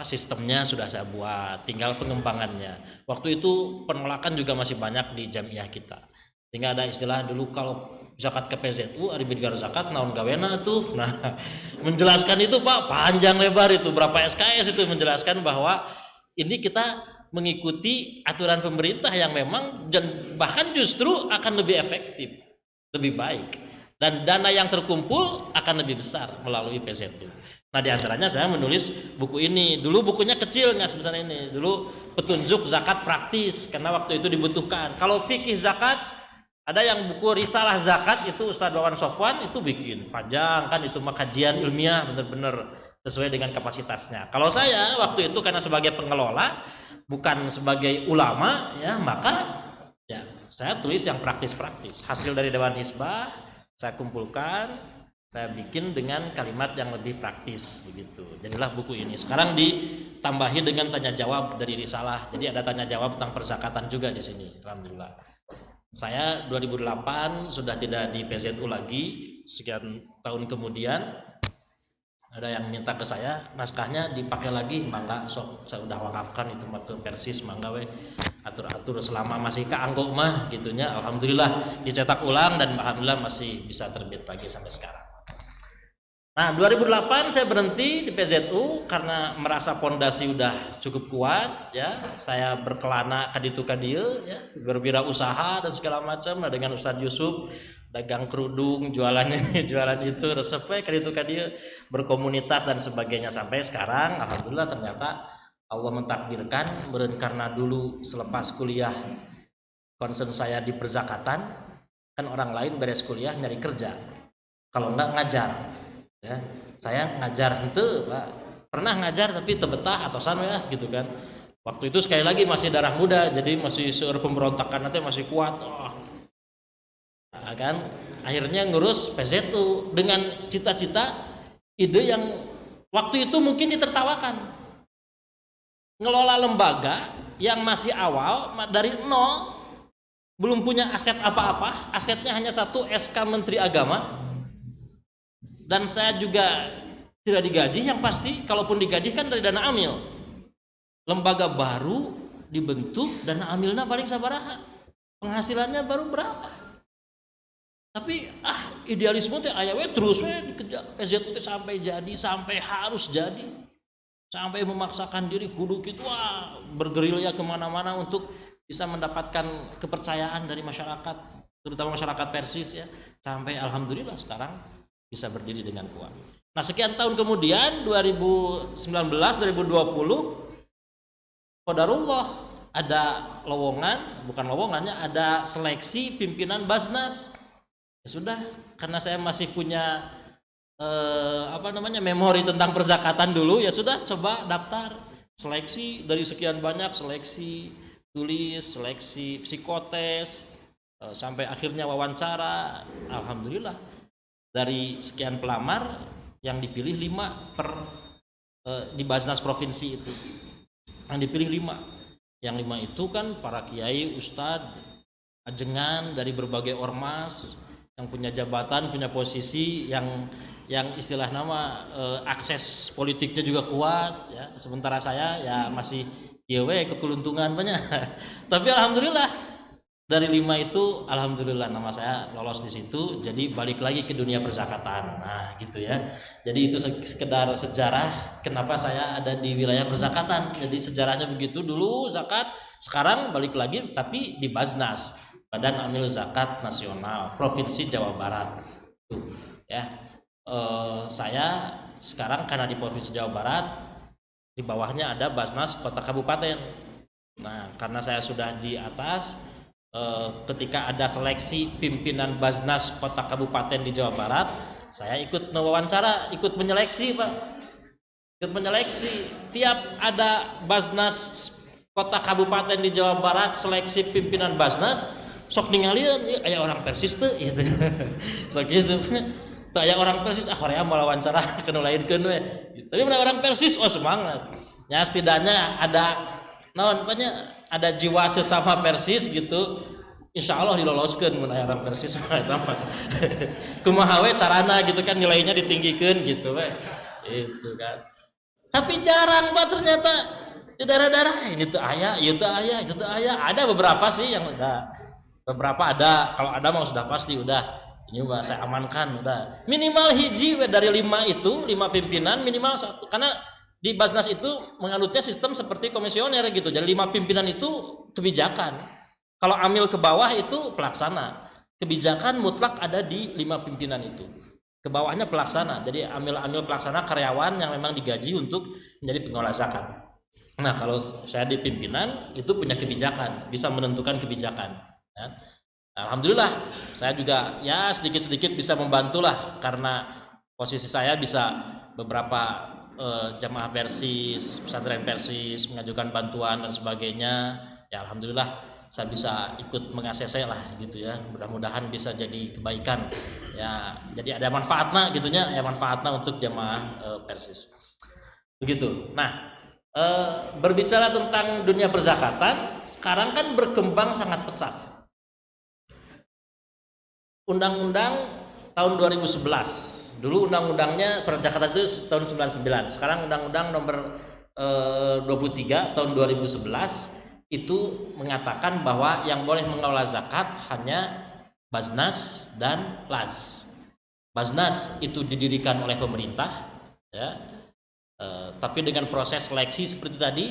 sistemnya sudah saya buat, tinggal pengembangannya. Waktu itu penolakan juga masih banyak di jamiah kita, sehingga ada istilah dulu kalau zakat ke PZU ari Bidgar zakat naon gawena tuh. Nah, menjelaskan itu Pak panjang lebar itu, berapa SKS itu menjelaskan bahwa ini kita mengikuti aturan pemerintah yang memang bahkan justru akan lebih efektif, lebih baik, dan dana yang terkumpul akan lebih besar melalui PZU. Nah, diantaranya saya menulis buku ini. Dulu bukunya kecil, nggak sebesar ini. Dulu petunjuk zakat praktis, karena waktu itu dibutuhkan. Kalau fikih zakat, ada yang buku risalah zakat itu Ustadz Wawan Sofwan itu bikin panjang kan, itu mah kajian ilmiah benar-benar sesuai dengan kapasitasnya. Kalau saya waktu itu karena sebagai pengelola bukan sebagai ulama ya, maka ya saya tulis yang praktis-praktis. Hasil dari Dewan Hizbah saya kumpulkan, saya bikin dengan kalimat yang lebih praktis begitu. Jadilah buku ini. Sekarang ditambahi dengan tanya jawab dari risalah. Jadi ada tanya jawab tentang perzakatan juga di sini. Alhamdulillah. Saya 2008 sudah tidak di PZU lagi. Sekian tahun kemudian ada yang minta ke saya naskahnya dipakai lagi, mangga sok saya udah wakafkan itu ke Persis, mangga we atur-atur selama masih keanggo mah gitunya. Alhamdulillah dicetak ulang dan alhamdulillah masih bisa terbit lagi sampai sekarang. Nah, 2008 saya berhenti di PZU karena merasa pondasi udah cukup kuat ya. Saya berkelana kaditu kadieu ya, berwirausaha dan segala macam. Nah, dengan Ustadz Yusuf dagang kerudung, jualan ini, jualan itu, resep kaditu kadieu, berkomunitas dan sebagainya sampai sekarang alhamdulillah ternyata Allah mentakdirkan meureun karena dulu selepas kuliah concern saya di perzakatan, kan orang lain beres kuliah nyari kerja, kalau enggak ngajar ya. Saya ngajar itu Pak, pernah ngajar tapi tebetah atasan ya gitu kan. Waktu itu sekali lagi masih darah muda, jadi masih seueur pemberontakan nanti masih kuat. Nah, kan akhirnya ngurus PZU dengan cita-cita ide yang waktu itu mungkin ditertawakan, ngelola lembaga yang masih awal dari nol, belum punya aset apa-apa, asetnya hanya satu SK Menteri Agama, dan saya juga tidak digaji. Yang pasti kalaupun digaji kan dari dana amil. Lembaga baru dibentuk, dana amilnya paling sabaraha, penghasilannya baru berapa. Tapi idealisme teh aya we terus we dikejar PZU teh sampai jadi, sampai harus jadi, sampai memaksakan diri kudu kitu bergerilya kemana-mana untuk bisa mendapatkan kepercayaan dari masyarakat, terutama masyarakat Persis ya, sampai alhamdulillah sekarang bisa berdiri dengan kuat. Nah, sekian tahun kemudian 2019 2020 qadarullah ada lowongan, bukan lowongannya, ada seleksi pimpinan Basnas. Ya sudah, karena saya masih punya memori tentang perzakatan dulu, ya sudah coba daftar seleksi. Dari sekian banyak seleksi tulis, seleksi psikotes, sampai akhirnya wawancara. Alhamdulillah dari sekian pelamar yang dipilih 5 di Basnas provinsi itu, yang dipilih 5. Yang 5 itu kan para kiai, ustadz, ajengan dari berbagai ormas yang punya jabatan, punya posisi, yang istilah nama akses politiknya juga kuat ya. Sementara saya ya masih kekeluntungan banyak. Tapi alhamdulillah dari 5 itu alhamdulillah nama saya lolos di situ, jadi balik lagi ke dunia perzakatan. Nah, gitu ya. Jadi itu sekedar sejarah kenapa saya ada di wilayah perzakatan. Jadi sejarahnya begitu, dulu zakat, sekarang balik lagi tapi di Basnas, Badan Amil Zakat Nasional Provinsi Jawa Barat. Tuh, ya. Saya sekarang karena di Provinsi Jawa Barat, di bawahnya ada Basnas Kota Kabupaten. Nah, karena saya sudah di atas, ketika ada seleksi pimpinan Basnas Kota Kabupaten di Jawa Barat, saya ikut mewawancara, ikut menyeleksi Pak, ikut menyeleksi. Tiap ada Basnas Kota Kabupaten di Jawa Barat seleksi pimpinan Basnas, sok ningalieun aya orang Persis teu gitu. Sok gitu. Teu aya orang Persis, horea mau wawancara kanu lainkeun we. Tapi mun orang Persis semangat. Ya setidaknya ada ada jiwa sesama Persis gitu. Insya Allah diloloskan mun aya orang Persis kumaha we carana gitu kan, nilainya ditinggikeun gitu we. Itu kan. Tapi jarang Pak ternyata di daerah-daerah ini tuh aya, ieu teu aya, itu teu aya. Ada beberapa sih yang udah, beberapa ada. Kalau ada mah sudah pasti udah. Ini udah saya amankan udah. Minimal hiji we dari 5 itu, 5 pimpinan minimal 1. Karena di Basnas itu menganutnya sistem seperti komisioner gitu. Jadi 5 pimpinan itu kebijakan. Kalau amil ke bawah itu pelaksana. Kebijakan mutlak ada di 5 pimpinan itu. Ke bawahnya pelaksana. Jadi amil pelaksana karyawan yang memang digaji untuk menjadi pengelola zakat. Nah, kalau saya di pimpinan itu punya kebijakan, bisa menentukan kebijakan. Ya. Alhamdulillah saya juga ya sedikit-sedikit bisa membantulah, karena posisi saya bisa beberapa jamaah Persis, pesantren Persis mengajukan bantuan dan sebagainya. Ya alhamdulillah saya bisa ikut meng-ACC lah gitu ya. Mudah-mudahan bisa jadi kebaikan ya, jadi ada manfaatnya gitunya, ya manfaatnya untuk jamaah Persis. Begitu. Nah, berbicara tentang dunia perzakatan sekarang kan berkembang sangat pesat. Undang-undang tahun 2011. Dulu undang-undangnya perzakatan itu tahun 99. Sekarang undang-undang nomor 23 tahun 2011 itu mengatakan bahwa yang boleh mengelola zakat hanya Basnas dan Las. Basnas itu didirikan oleh pemerintah ya. Tapi dengan proses seleksi seperti tadi,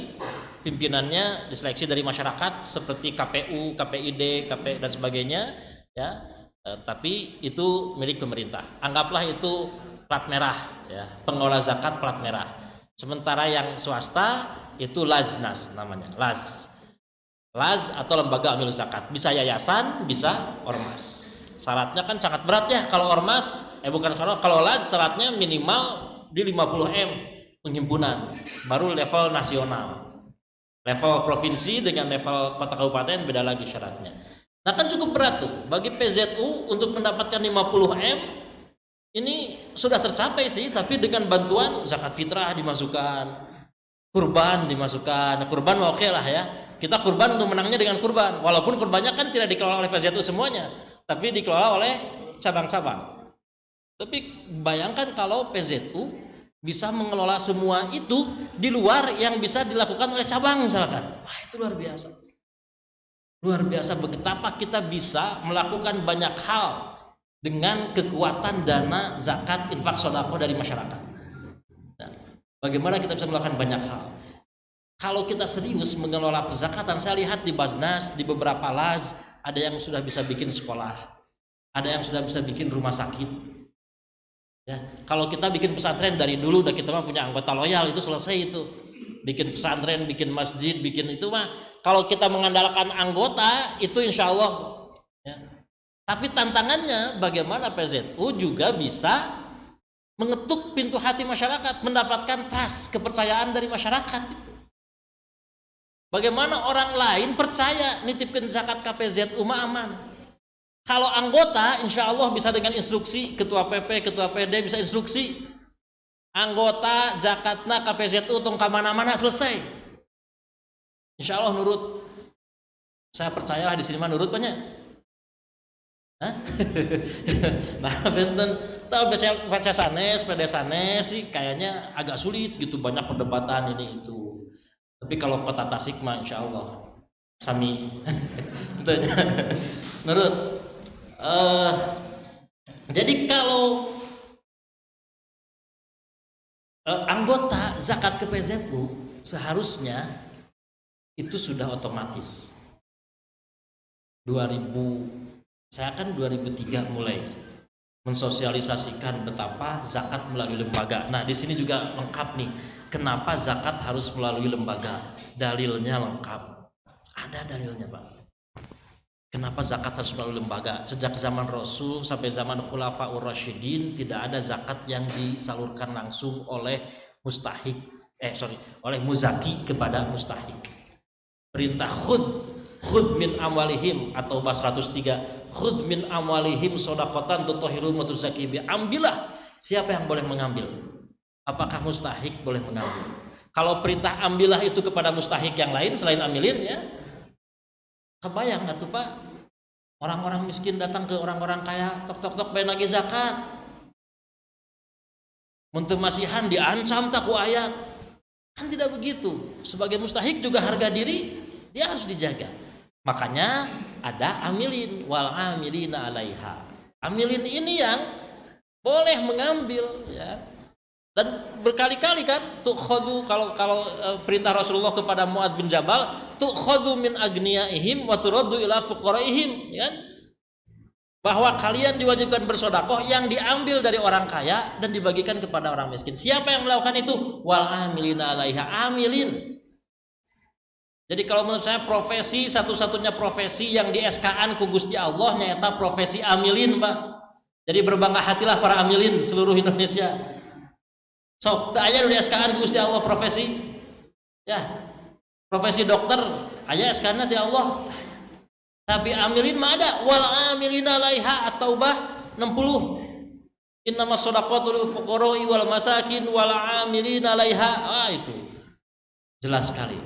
pimpinannya diseleksi dari masyarakat seperti KPU, KPID, dan sebagainya ya. Tapi itu milik pemerintah. Anggaplah itu plat merah ya, pengelola zakat plat merah. Sementara yang swasta itu Laznas namanya, Laz atau lembaga amil zakat, bisa yayasan, bisa ormas. Syaratnya kan sangat berat ya kalau ormas, kalau Laz syaratnya minimal di 50 M penghimpunan, baru level nasional. Level provinsi dengan level kota kabupaten beda lagi syaratnya. Nah kan cukup berat tuh bagi PZU untuk mendapatkan 50 M. Ini sudah tercapai sih, tapi dengan bantuan zakat fitrah dimasukkan, kurban dimasukkan. Kurban oke lah ya, kita kurban untuk menangnya dengan kurban, walaupun kurbannya kan tidak dikelola oleh PZU semuanya, tapi dikelola oleh cabang-cabang. Tapi bayangkan kalau PZU bisa mengelola semua itu di luar yang bisa dilakukan oleh cabang misalkan. Wah, itu luar biasa. Luar biasa betapa kita bisa melakukan banyak hal dengan kekuatan dana zakat infak sedekah dari masyarakat. Nah, bagaimana kita bisa melakukan banyak hal? Kalau kita serius mengelola perzakatan, saya lihat di Basnas, di beberapa Laz, ada yang sudah bisa bikin sekolah, ada yang sudah bisa bikin rumah sakit. Ya, kalau kita bikin pesantren dari dulu udah kita mah punya anggota loyal, itu selesai itu. Bikin pesantren, bikin masjid, bikin itu mah kalau kita mengandalkan anggota itu insya Allah ya. Tapi tantangannya bagaimana PZU juga bisa mengetuk pintu hati masyarakat, mendapatkan trust, kepercayaan dari masyarakat itu. Bagaimana orang lain percaya nitipkan zakat KPZU mah aman. Kalau anggota insya Allah bisa dengan instruksi ketua PP, ketua PD bisa instruksi anggota zakatna KPZU tong kamana-mana selesai. Insya Allah nurut. Saya percayalah di sini mah nurut banyak. Nah benten tahu baca sanes, PD sanes sih kayaknya agak sulit gitu, banyak perdebatan ini itu. Tapi kalau kota Tasik mah insya Allah sami. Nurut. Jadi kalau anggota zakat ke PZU seharusnya itu sudah otomatis. 2003 mulai mensosialisasikan betapa zakat melalui lembaga. Nah di sini juga lengkap nih, kenapa zakat harus melalui lembaga? Dalilnya lengkap, ada dalilnya Pak. Kenapa zakat harus melalui lembaga? Sejak zaman Rasul sampai zaman Khulafaur Rasyidin tidak ada zakat yang disalurkan langsung oleh oleh muzaki kepada mustahik. Perintah khud min amwalihim atau bas 103, khud min amwalihim shadaqatan tutahhiruhum wa tuzakki bi. Ambillah, siapa yang boleh mengambil? Apakah mustahik boleh mengambil? Kalau perintah ambillah itu kepada mustahik yang lain selain amilin ya. Kebayang atuh Pak, orang-orang miskin datang ke orang-orang kaya, tok bae nagih zakat. Mun teu masihan diancam tak ku ayat. Kan tidak begitu. Sebagai mustahik juga harga diri dia harus dijaga. Makanya ada amilin wal amilina 'alaiha. Amilin ini yang boleh mengambil ya. Dan berkali-kali kan tukhadhu, kalau perintah Rasulullah kepada Muadz bin Jabal, tukhadhu min agniyaihim wa turaddu ila fuqaraihim, ya kan? Bahwa kalian diwajibkan bersedekah yang diambil dari orang kaya dan dibagikan kepada orang miskin. Siapa yang melakukan itu? Wal amilina 'alaiha, amilin. Jadi kalau menurut saya profesi satu-satunya profesi yang di SK-an ku Gusti Allah nyata profesi amilin, Pak. Jadi berbangga hatilah para amilin seluruh Indonesia. Sok teu aya di SK-an Gusti Allah profesi. Ya. Profesi dokter aya SK-na ti Allah. Tapi amilin mah ada, wal amilina 'alaiha at-taubah 60. Innamas shadaqatu lil fuqara'i wal masakin wal amilina 'alaiha. Itu jelas sekali.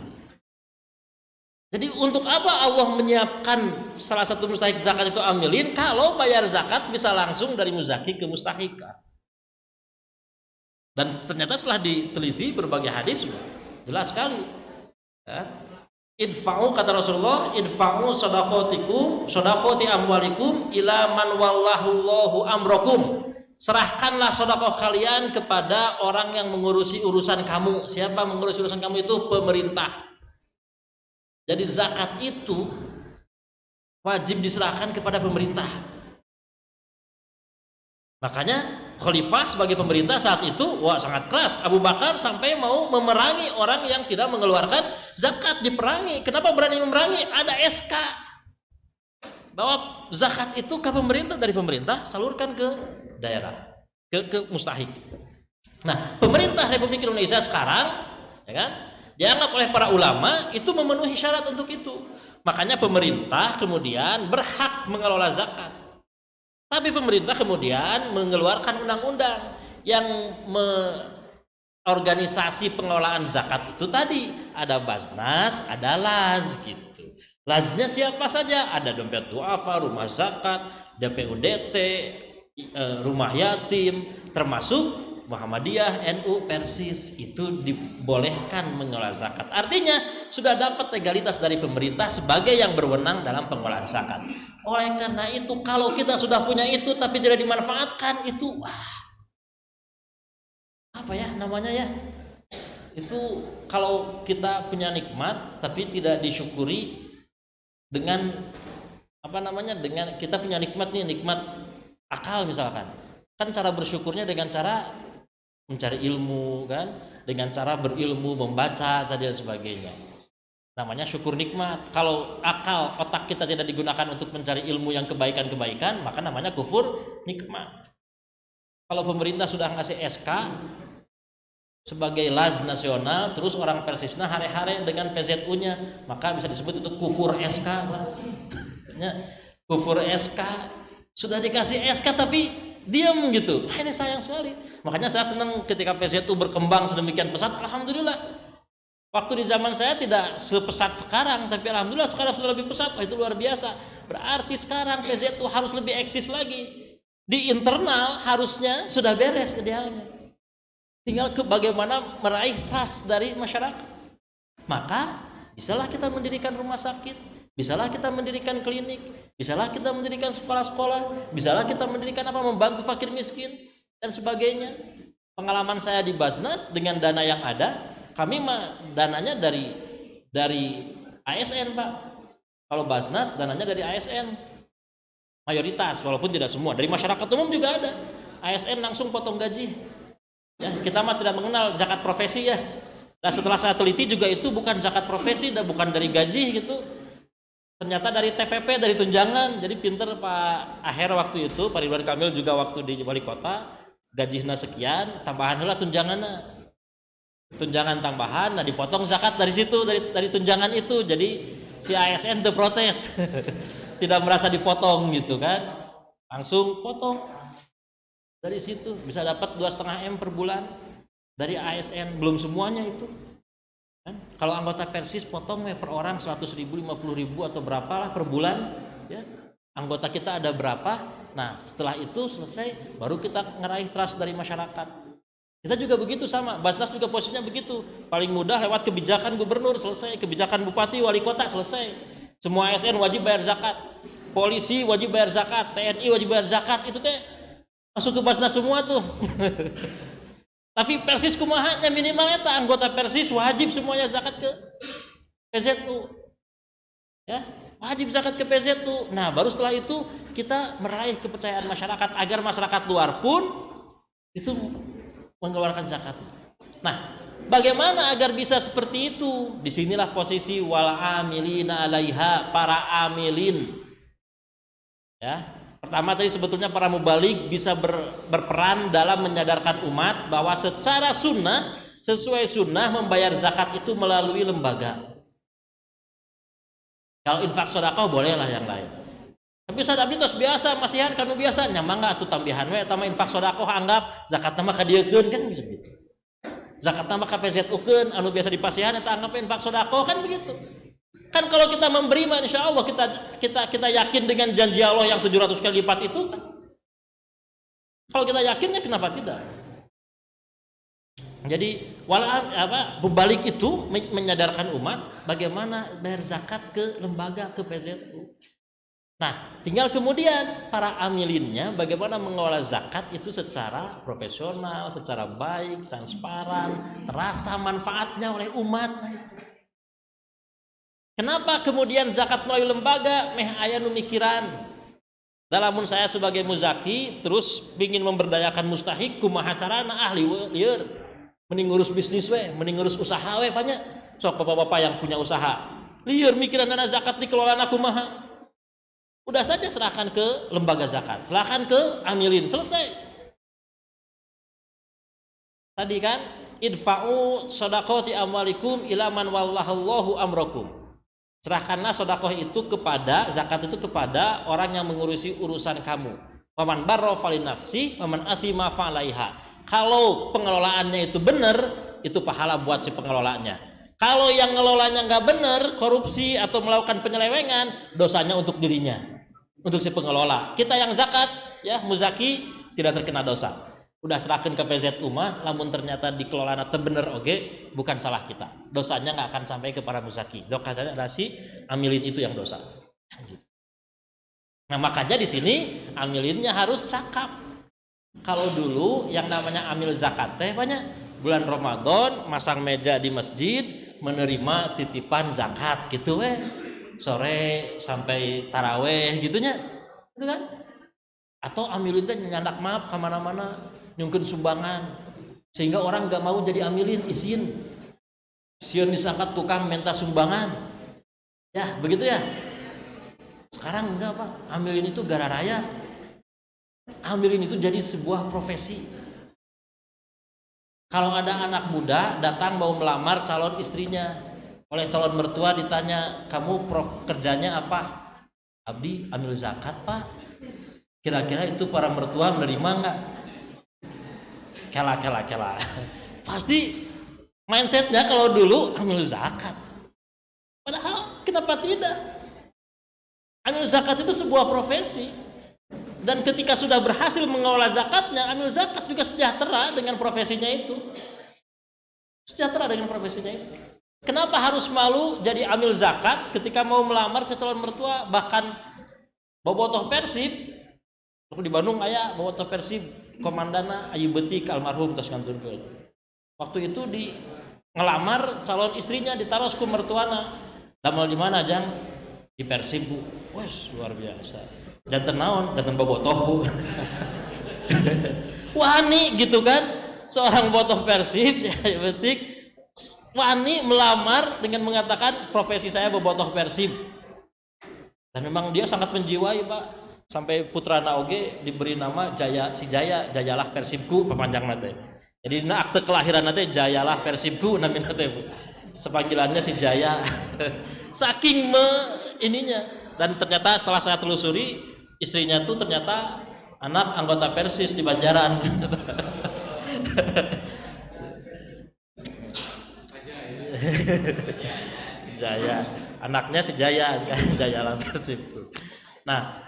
Jadi untuk apa Allah menyiapkan salah satu mustahik zakat itu amilin kalau bayar zakat bisa langsung dari muzaki ke mustahika? Dan ternyata setelah diteliti berbagai hadis jelas sekali. Ya. Idfa'u kata Rasulullah, idfa'u shadaqati amwalikum ila man wallahullahu amrakum. Serahkanlah sedekah kalian kepada orang yang mengurusi urusan kamu. Siapa mengurusi urusan kamu itu? Pemerintah. Jadi zakat itu wajib diserahkan kepada pemerintah. Makanya Khalifah sebagai pemerintah saat itu wah sangat keras. Abu Bakar sampai mau memerangi orang yang tidak mengeluarkan zakat, diperangi. Kenapa berani memerangi? Ada SK bahwa zakat itu ke pemerintah, dari pemerintah salurkan ke daerah, ke mustahik. Nah, pemerintah Republik Indonesia sekarang, ya kan, dianggap oleh para ulama itu memenuhi syarat untuk itu. Makanya pemerintah kemudian berhak mengelola zakat. Tapi pemerintah kemudian mengeluarkan undang-undang yang organisasi pengelolaan zakat itu tadi. Ada Basnas, ada LAZ gitu. LAZ-nya siapa saja? Ada dompet duafa, rumah zakat, DPUDT, rumah yatim, termasuk Muhammadiyah, NU, Persis, itu dibolehkan mengelola zakat. Artinya sudah dapat legalitas dari pemerintah sebagai yang berwenang dalam pengelolaan zakat. Oleh karena itu, kalau kita sudah punya itu tapi tidak dimanfaatkan, itu apa ya namanya ya? Itu kalau kita punya nikmat tapi tidak disyukuri dengan apa namanya? Dengan kita punya nikmat nih, nikmat akal misalkan. Kan cara bersyukurnya dengan cara mencari ilmu, kan, dengan cara berilmu, membaca tadi dan sebagainya. Namanya syukur nikmat. Kalau akal otak kita tidak digunakan untuk mencari ilmu yang kebaikan-kebaikan, maka namanya kufur nikmat. Kalau pemerintah sudah ngasih SK sebagai LAZ nasional, terus orang Persisna hare-hare dengan PZU-nya, maka bisa disebut itu kufur SK. Kufur SK, sudah dikasih SK tapi diam gitu. Ini sayang sekali. Makanya saya senang ketika PZU berkembang sedemikian pesat. Alhamdulillah. Waktu di zaman saya tidak sepesat sekarang, tapi alhamdulillah sekarang sudah lebih pesat. Itu luar biasa. Berarti sekarang PZU harus lebih eksis lagi. Di internal harusnya sudah beres idealnya. Tinggal bagaimana meraih trust dari masyarakat. Maka bisalah kita mendirikan rumah sakit, bisalah kita mendirikan klinik, bisalah kita mendirikan sekolah-sekolah, bisalah kita mendirikan membantu fakir miskin dan sebagainya. Pengalaman saya di Basnas dengan dana yang ada, kami dananya dari ASN, Pak. Kalau Basnas dananya dari ASN. Mayoritas, walaupun tidak semua. Dari masyarakat umum juga ada. ASN langsung potong gaji. Ya, kita mah tidak mengenal zakat profesi ya. Dan setelah saya teliti juga itu bukan zakat profesi dan bukan dari gaji gitu. Ternyata dari TPP, dari tunjangan. Jadi pinter Pak Aher waktu itu, Pak Ridwan Kamil juga waktu di wali kota, gajinya sekian, tambahan lah tunjangannya. Tunjangan tambahan, nah dipotong zakat dari situ, dari tunjangan itu. Jadi si ASN itu protes. Tidak merasa dipotong gitu kan. Langsung potong. Dari situ bisa dapat 2,5 M per bulan dari ASN, belum semuanya itu. Kan? Kalau anggota Persis potong per orang 100.000, 50.000 atau berapa lah per bulan, ya. Anggota kita ada berapa? Nah, setelah itu selesai, baru kita ngeraih trust dari masyarakat. Kita juga begitu sama. Basnas juga posisinya begitu. Paling mudah lewat kebijakan gubernur selesai, kebijakan bupati, wali kota selesai. Semua ASN wajib bayar zakat, polisi wajib bayar zakat, TNI wajib bayar zakat. Itu teh masuk ke Basnas semua tuh. Tapi Persis kumahanya minimal eta anggota Persis wajib semuanya zakat ke PZU. Ya, wajib zakat ke PZU. Nah, baru setelah itu kita meraih kepercayaan masyarakat agar masyarakat luar pun itu mengeluarkan zakat. Nah, bagaimana agar bisa seperti itu? Disinilah posisi wal amilina alaiha, para amilin. Ya. Pertama tadi sebetulnya para mubalik bisa berperan dalam menyadarkan umat bahwa secara sunnah, sesuai sunnah membayar zakat itu melalui lembaga. Kalau infak sedekah bolehlah yang lain. Tapi sadabdi tos biasa masihan kanu biasa nyamang enggak atuh tambihan we eta mah infak sedekah anggap zakat mah ka dieukeun kan bisa gitu. Zakat mah ka PZU-keun anu biasa dipasihan eta anggap infak sedekah kan begitu. Kan kalau kita memberi, insya Allah kita yakin dengan janji Allah yang 700 kali lipat itu kan. Kalau kita yakinnya kenapa tidak? Jadi balik itu menyadarkan umat bagaimana bayar zakat ke lembaga, ke PZU. Nah, tinggal kemudian para amilinnya bagaimana mengelola zakat itu secara profesional, secara baik, transparan, terasa manfaatnya oleh umat. Nah itu. Kenapa kemudian zakat melalui lembaga meh aya nu mikiran Dalamun saya sebagai muzaki terus ingin memberdayakan mustahik kumaha carana ahli lieur mending ngurus bisnis we, mending ngurus usaha we banyak. Sok bapak-bapak yang punya usaha lieur mikiran dana zakat dikelola kumaha. Udah saja serahkan ke lembaga zakat, serahkan ke amilin, selesai. Tadi kan idfa'u shadaqati amwalikum ila man wallahu amrakum. Serahkanlah sedekah itu kepada zakat itu kepada orang yang mengurusi urusan kamu. Waman barra falinafsi, waman athima fa'alaiha. Kalau pengelolaannya itu benar, itu pahala buat si pengelolaannya. Kalau yang ngelolanya nggak benar, korupsi atau melakukan penyelewengan, dosanya untuk dirinya, untuk si pengelola. Kita yang zakat, ya muzaki tidak terkena dosa. Udah serahkan ke PZ Umah, namun ternyata dikelola teu bener oge, bukan salah kita. Dosanya nggak akan sampai ke para muzaki. Zakatnya adalah si amilin itu yang dosa. Nah makanya di sini amilinnya harus cakap. Kalau dulu yang namanya amil zakat teh banyak bulan Ramadan masang meja di masjid menerima titipan zakat gitu sore sampai taraweh gitunya, gitu kan? Atau amilin teh nyandak maaf kemana-mana nyungkeun sumbangan sehingga orang gak mau jadi amilin isin sieun disangka tukang minta sumbangan ya begitu ya. Sekarang enggak Pak, amilin itu gara raya, amilin itu jadi sebuah profesi. Kalau ada anak muda datang mau melamar calon istrinya, oleh calon mertua ditanya kamu kerjanya apa, abdi amil zakat Pak. Kira-kira itu para mertua menerima enggak? Kela. Pasti mindsetnya kalau dulu amil zakat. Padahal kenapa tidak? Amil zakat itu sebuah profesi. Dan ketika sudah berhasil mengelola zakatnya, amil zakat juga sejahtera dengan profesinya itu. Sejahtera dengan profesinya itu. Kenapa harus malu jadi amil zakat ketika mau melamar ke calon mertua? Bahkan bobotoh Persib, di Bandung aya bobotoh Persib komandana Ayu Betik almarhum tos nganturkeun. Waktu itu di ngelamar calon istrinya ditaruh ku mertuana. Damel di mana Jang? Di Persib Bu. Wes luar biasa. Janten naon? Janten bobotoh Bu. Wani gitu kan? Seorang bobotoh Persib Ayu Betik wani melamar dengan mengatakan profesi saya bobotoh Persib. Dan memang dia sangat menjiwai Pak. Sampai putra naoge diberi nama Jayalah Persibku pepanjang nate. Jadi na akte kelahiran nate Jayalah Persibku namina teh Bu. Sepanggilannya si Jaya. Saking ininya dan ternyata setelah saya telusuri istrinya tuh ternyata anak anggota Persis di Banjaran. Jaya, anaknya si Jaya sekarang Jayalah Persibku. Nah,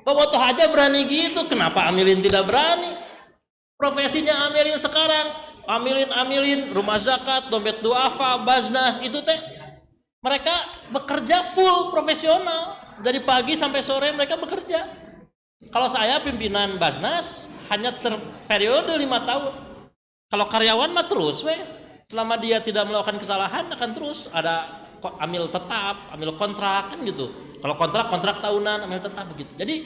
bobotoh aja berani gitu, kenapa amilin tidak berani? Profesinya amilin sekarang, amilin rumah zakat, dompet duafa, baznas itu teh mereka bekerja full profesional dari pagi sampai sore mereka bekerja. Kalau saya pimpinan baznas hanya periode 5 tahun. Kalau karyawan mah terus selama dia tidak melakukan kesalahan akan terus ada amil tetap, amil kontrak kan gitu. Kalau kontrak tahunan, amil tetap begitu. Jadi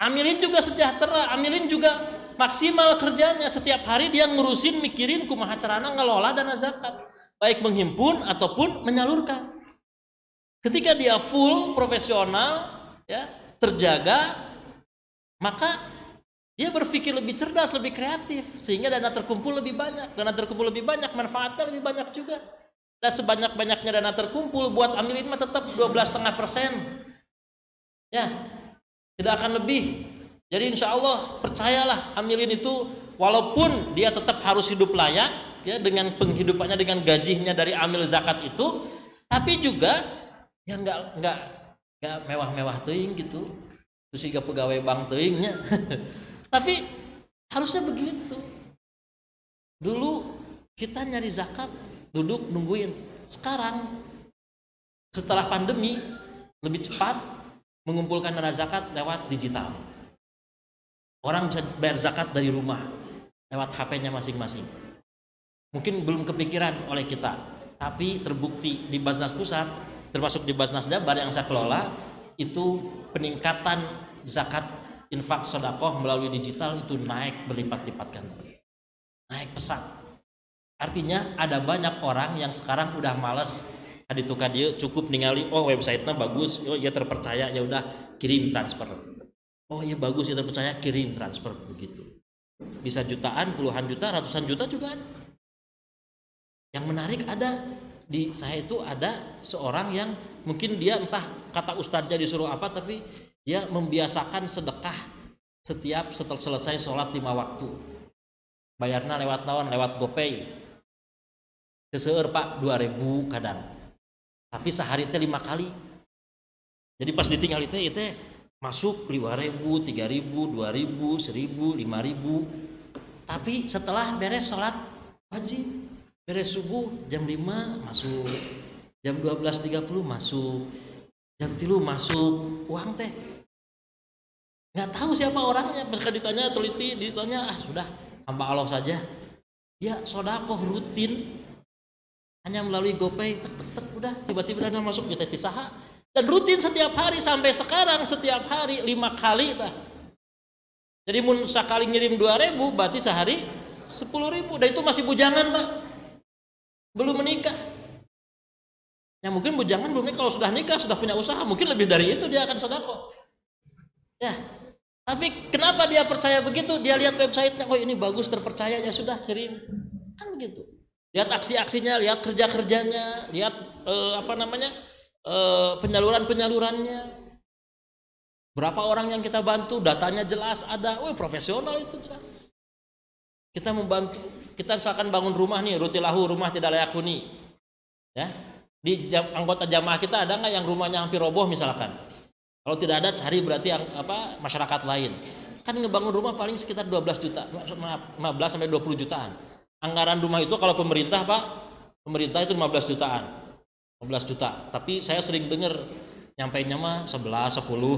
amilin juga sejahtera, amilin juga maksimal kerjanya. Setiap hari dia ngurusin, mikirin kumaha carana ngelola dana zakat, baik menghimpun ataupun menyalurkan. Ketika dia full profesional, ya terjaga, maka dia berpikir lebih cerdas, lebih kreatif, sehingga dana terkumpul lebih banyak. Dana terkumpul lebih banyak, manfaatnya lebih banyak juga. Dan sebanyak-banyaknya dana terkumpul buat amilin mah tetap 12,5%. Ya, tidak akan lebih. Jadi insya Allah percayalah amilin itu walaupun dia tetap harus hidup layak ya dengan penghidupannya dengan gajinya dari amil zakat itu, tapi juga ya nggak mewah-mewah teuing gitu. Terus juga pegawai bank teuingnya. Tapi harusnya begitu. Dulu kita nyari zakat duduk nungguin. Sekarang setelah pandemi lebih cepat mengumpulkan dana zakat lewat digital. Orang bisa bayar zakat dari rumah lewat HP-nya masing-masing. Mungkin belum kepikiran oleh kita, tapi terbukti di Basnas Pusat, termasuk di Basnas Jabar yang saya kelola, itu peningkatan zakat infak sedekah melalui digital itu naik berlipat-lipat ganda, naik pesat. Artinya ada banyak orang yang sekarang udah malas aditukah dia cukup ningali oh websitenya bagus, oh ya terpercaya, ya udah kirim transfer. Oh iya bagus, ya terpercaya, kirim transfer begitu. Bisa jutaan, puluhan juta, ratusan juta juga ada. Yang menarik ada di saya itu ada seorang yang mungkin dia entah kata ustadznya disuruh apa, tapi dia membiasakan sedekah setiap setelah selesai sholat 5 waktu. Bayarnya lewat naon, lewat GoPay. Keseueur Pak 2.000 kadang. Tapi sehari teh 5 kali. Jadi pas ditinggal itu masuk 5.000, 3.000, 2.000, 1.000, 5.000. Tapi setelah beres sholat wajib, beres subuh jam 5 masuk, jam 12.30 masuk, jam 3 masuk, uang teh nggak tahu siapa orangnya. Pas ditanya teliti, ditanya sudah hamba Allah saja. Ya sodakoh rutin hanya melalui GoPay, tek udah tiba-tiba dana masuk jadi saha. Dan rutin setiap hari sampai sekarang setiap hari 5 kali lah. Jadi mun sekali ngirim 2.000 berarti sehari 10.000. Dan itu masih bujangan Pak, belum menikah. Ya mungkin bujangan belum nikah, kalau sudah nikah sudah punya usaha mungkin lebih dari itu dia akan sedekah. Ya, tapi kenapa dia percaya begitu? Dia lihat websitenya, oh ini bagus terpercaya, ya sudah kirim, kan begitu. Lihat aksi-aksinya, lihat kerja-kerjanya, lihat penyaluran-penyalurannya. Berapa orang yang kita bantu, datanya jelas ada. Profesional itu jelas. Kita membantu, kita misalkan bangun rumah nih, rutilahu rumah tidak layak huni. Ya. Di anggota jamaah kita ada nggak yang rumahnya hampir roboh misalkan? Kalau tidak ada, cari berarti yang masyarakat lain. Kan ngebangun rumah paling sekitar 12 juta, 15 sampai 20 jutaan. Anggaran rumah itu kalau pemerintah Pak, pemerintah itu 15 jutaan. 15 juta, tapi saya sering dengar nyampainya mah 11, 10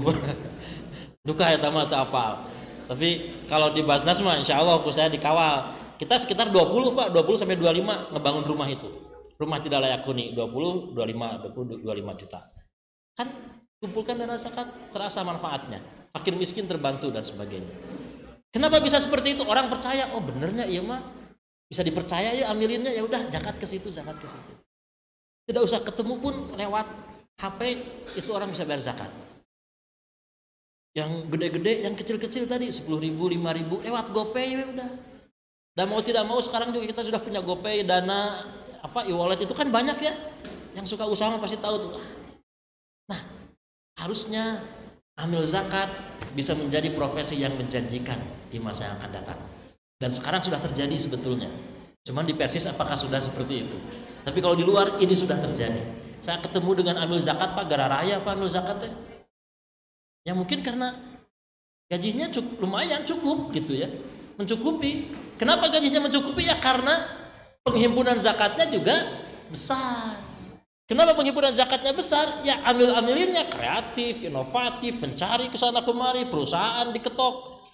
duka ya tamat apal. Tapi kalau di Basnas mah insya Allah saya dikawal, kita sekitar 20 Pak, 20 sampai 25 ngebangun rumah itu, rumah tidak layak huni 20, 25 juta. Kan kumpulkan dana zakat, terasa manfaatnya, fakir miskin terbantu dan sebagainya. Kenapa bisa seperti itu? Orang percaya, oh benernya iya mah bisa dipercaya ya, amilinnya ya udah zakat ke situ, zakat ke situ. Tidak usah ketemu pun lewat HP itu orang bisa bayar zakat. Yang gede-gede, yang kecil-kecil tadi 10.000, 5.000 lewat GoPay ya udah. Dan mau tidak mau sekarang juga kita sudah punya GoPay, Dana, e-wallet itu kan banyak ya. Yang suka usaha pasti tahu tuh. Nah, harusnya amil zakat bisa menjadi profesi yang menjanjikan di masa yang akan datang. Dan sekarang sudah terjadi sebetulnya. Cuman di Persis apakah sudah seperti itu? Tapi kalau di luar ini sudah terjadi. Saya ketemu dengan amil zakat Pak, gara raya Pak amil zakatnya. Ya mungkin karena gajinya lumayan cukup gitu ya, mencukupi. Kenapa gajinya mencukupi? Ya karena penghimpunan zakatnya juga besar. Kenapa penghimpunan zakatnya besar? Ya amil-amilinnya kreatif, inovatif, mencari kesana kemari, perusahaan diketok.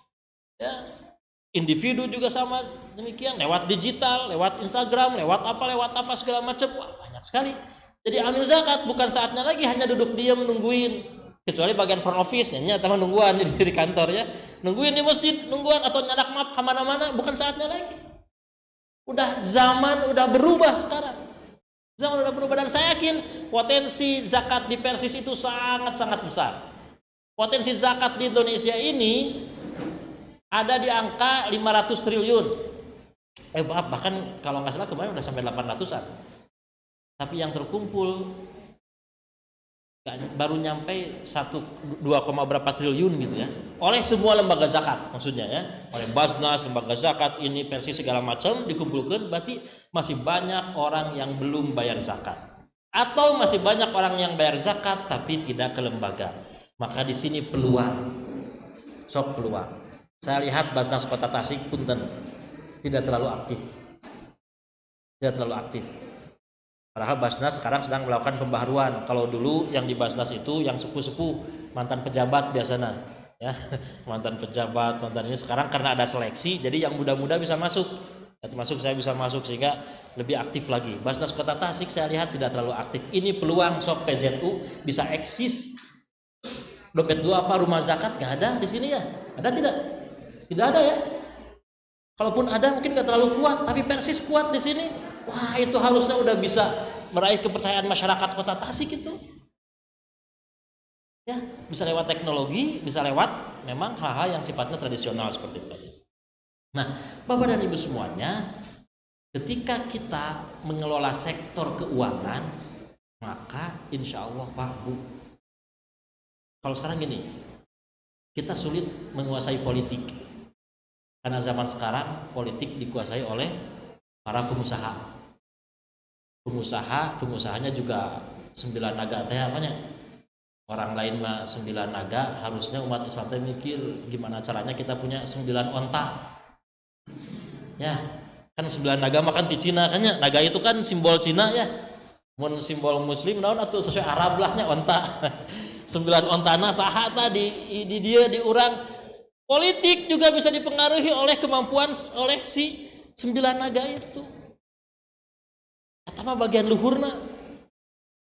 Ya. Individu juga sama demikian, lewat digital, lewat Instagram, lewat apa segala macam. Wah, banyak sekali. Jadi amil zakat bukan saatnya lagi hanya duduk diam nungguin, kecuali bagian front office nya teman nungguan di kantor ya, nungguin di masjid, nungguan atau nyadak map kemana-mana, bukan saatnya lagi. Zaman udah berubah sekarang. Zaman udah berubah dan saya yakin potensi zakat di Persis itu sangat-sangat besar. Potensi zakat di Indonesia ini ada di angka 500 triliun. Bahkan kalau nggak salah kemarin udah sampai 800-an. Tapi yang terkumpul baru nyampe 2, berapa triliun gitu ya. Oleh semua lembaga zakat maksudnya ya. Oleh Basnas, lembaga zakat ini Persis segala macam dikumpulkan, berarti masih banyak orang yang belum bayar zakat. Atau masih banyak orang yang bayar zakat tapi tidak ke lembaga. Maka di sini peluang. Sok peluang. Saya lihat Basnas Kota Tasik punten tidak terlalu aktif. Padahal Basnas sekarang sedang melakukan pembaharuan. Kalau dulu yang di Basnas itu yang sepuh-sepuh, mantan pejabat biasanya, ya, mantan pejabat, mantan ini. Sekarang karena ada seleksi, jadi yang muda-muda bisa masuk. Ya, termasuk saya bisa masuk sehingga lebih aktif lagi. Basnas Kota Tasik saya lihat tidak terlalu aktif. Ini peluang sok PZU bisa eksis dompet duafa, rumah zakat nggak ada di sini ya? Ada tidak? Tidak ada ya. Kalaupun ada mungkin nggak terlalu kuat, tapi Persis kuat di sini. Wah, itu harusnya udah bisa meraih kepercayaan masyarakat Kota Tasik itu. Ya, bisa lewat teknologi, bisa lewat memang hal-hal yang sifatnya tradisional seperti itu. Nah, Bapak dan Ibu semuanya, ketika kita mengelola sektor keuangan, maka insya Allah Pak Bu, kalau sekarang gini, kita sulit menguasai politik karena zaman sekarang politik dikuasai oleh para pengusaha. Pengusahanya juga 9 naga teh apanya? Orang lain mah 9 naga, harusnya umat Islam teh mikir gimana caranya kita punya 9 onta. Ya, kan 9 naga makan di Cina kan ya. Naga itu kan simbol Cina ya. Mun simbol muslim naon atuh sesuai Arab lahnya onta. 9 ontana saha tadi di dia di urang. Politik juga bisa dipengaruhi oleh kemampuan oleh si 9 naga itu. Eta mah bagian luhurna.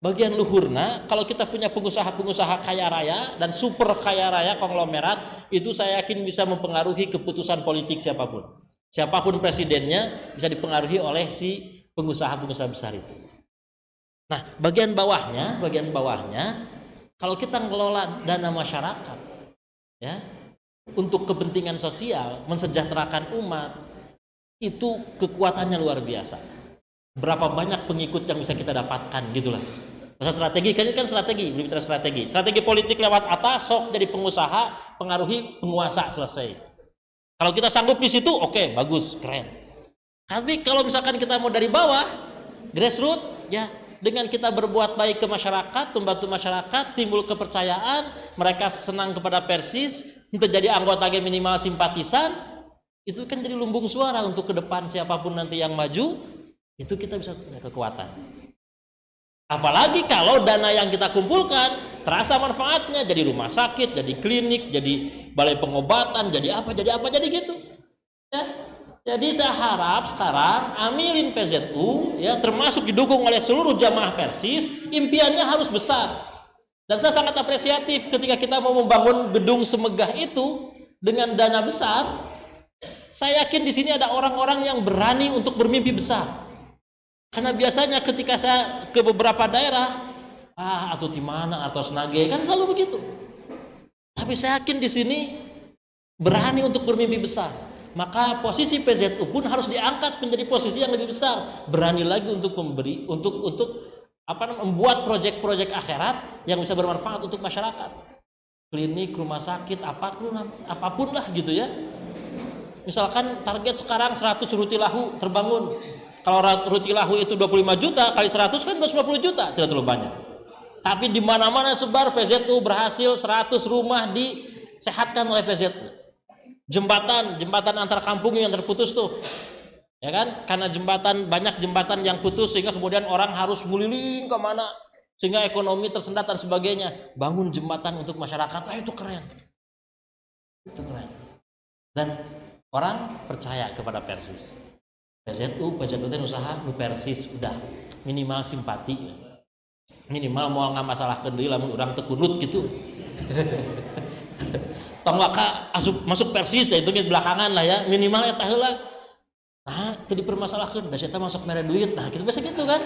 Bagian luhurna, kalau kita punya pengusaha-pengusaha kaya raya dan super kaya raya konglomerat, itu saya yakin bisa mempengaruhi keputusan politik siapapun. Siapapun presidennya bisa dipengaruhi oleh si pengusaha-pengusaha besar itu. Nah, bagian bawahnya, kalau kita ngelola dana masyarakat, ya, untuk kepentingan sosial, mensejahterakan umat, itu kekuatannya luar biasa. Berapa banyak pengikut yang bisa kita dapatkan, gitulah. Masa strategi, kan ini kan strategi, berbicara strategi. Strategi politik lewat atas, sok jadi pengusaha, pengaruhi penguasa, selesai. Kalau kita sanggup di situ, oke, bagus, keren. Tapi kalau misalkan kita mau dari bawah, grassroots, ya, dengan kita berbuat baik ke masyarakat, membantu masyarakat, timbul kepercayaan, mereka senang kepada Persis, untuk jadi anggota minimal simpatisan, itu kan jadi lumbung suara untuk ke depan siapapun nanti yang maju, itu kita bisa punya kekuatan. Apalagi kalau dana yang kita kumpulkan terasa manfaatnya, jadi rumah sakit, jadi klinik, jadi balai pengobatan, jadi apa, jadi gitu. Ya. Jadi saya harap sekarang Amilin PZU, ya, termasuk didukung oleh seluruh jamaah Persis, impiannya harus besar. Dan saya sangat apresiatif ketika kita mau membangun gedung semegah itu dengan dana besar. Saya yakin di sini ada orang-orang yang berani untuk bermimpi besar. Karena biasanya ketika saya ke beberapa daerah, atau di mana, atau Senage, kan selalu begitu. Tapi saya yakin di sini berani untuk bermimpi besar. Maka posisi PZU pun harus diangkat menjadi posisi yang lebih besar. Berani lagi untuk memberi, untuk membuat proyek-proyek akhirat yang bisa bermanfaat untuk masyarakat. Klinik, rumah sakit, apapun lah gitu ya. Misalkan target sekarang 100 rutilahu terbangun. Kalau rutilahu itu 25 juta kali 100 kan 250 juta, tidak terlalu banyak. Tapi di mana-mana sebar PZU berhasil 100 rumah disehatkan oleh PZU. Jembatan antar kampung yang terputus tuh. Ya kan? Karena banyak jembatan yang putus sehingga kemudian orang harus meliling ke mana sehingga ekonomi tersendat dan sebagainya. Bangun jembatan untuk masyarakat, itu keren. Itu keren. Dan orang percaya kepada Persis. PZU itu usaha nu Persis udah minimal simpati, minimal mau nggak masalah kendali lamun orang tekunut gitu. Tong waka masuk Persis ya itu belakangan lah ya, minimal eta heula. Nah, itu dipermasalahkeun, da eta masuk mere duit. Nah, gitu biasa gitu kan.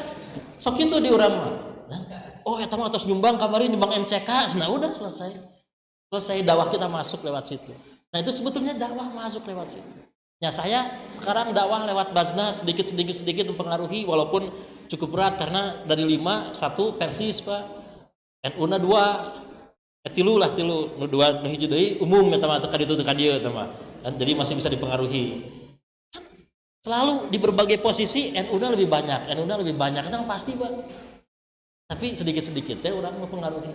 Sok kitu di urang mah. Nah, oh eta mah atas nyumbang kamari di Bank MCK, nah udah selesai. Selesai dakwah kita masuk lewat situ. Nah, itu sebetulnya dakwah masuk lewat situ. Ya saya sekarang dakwah lewat Basnas sedikit mempengaruhi walaupun cukup berat karena dari 5 1 Persis Pak, NU-na 2, 3 2 hiji deui umum eta mah teka ditu teka dieu eta mah. Jadi masih bisa dipengaruhi. Selalu di berbagai posisi NU-na lebih banyak itu pasti Pak. Tapi sedikit-sedikit ya orang mempengaruhi.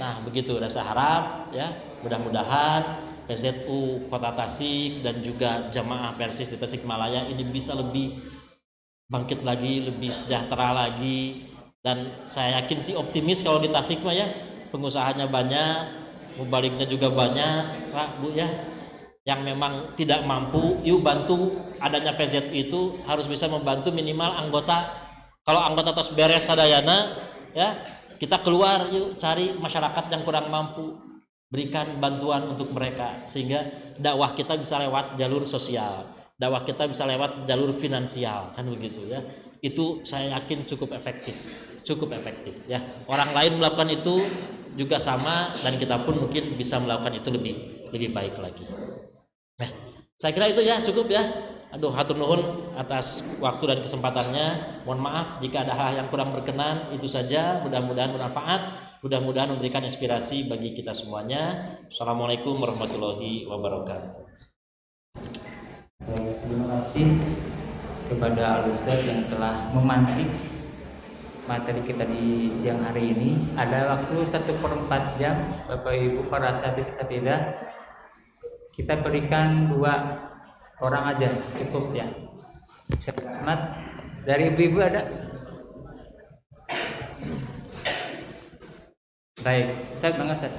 Nah, begitu saya harap ya mudah-mudahan PZU Kota Tasik dan juga jamaah Persis di Tasikmalaya ini bisa lebih bangkit lagi, lebih sejahtera lagi, dan saya yakin sih optimis kalau di Tasik mah ya pengusahanya banyak, mubaliknya juga banyak Pak Bu ya, yang memang tidak mampu, yuk bantu adanya PZU itu harus bisa membantu minimal anggota. Kalau anggota tos beres sadayana ya kita keluar yuk cari masyarakat yang kurang mampu. berikan bantuan untuk mereka sehingga dakwah kita bisa lewat jalur sosial, dakwah kita bisa lewat jalur finansial, kan begitu ya. Itu saya yakin cukup efektif ya. Orang lain melakukan itu juga sama, dan kita pun mungkin bisa melakukan itu lebih baik lagi. Nah, saya kira itu ya, cukup ya. Aduh, hatur nuhun atas waktu dan kesempatannya. Mohon maaf jika ada hal yang kurang berkenan. Itu saja, mudah-mudahan bermanfaat, mudah-mudahan memberikan inspirasi bagi kita semuanya. Assalamualaikum warahmatullahi wabarakatuh. Terima kasih kepada Al-Ustaz yang telah memantik materi kita di siang hari ini. Ada waktu 1/4 jam, Bapak Ibu para asatidzah. Kita berikan 2 orang aja cukup ya. Selamat. Dari ibu-ibu ada? Baik, Ustaz, bangga Ustaz.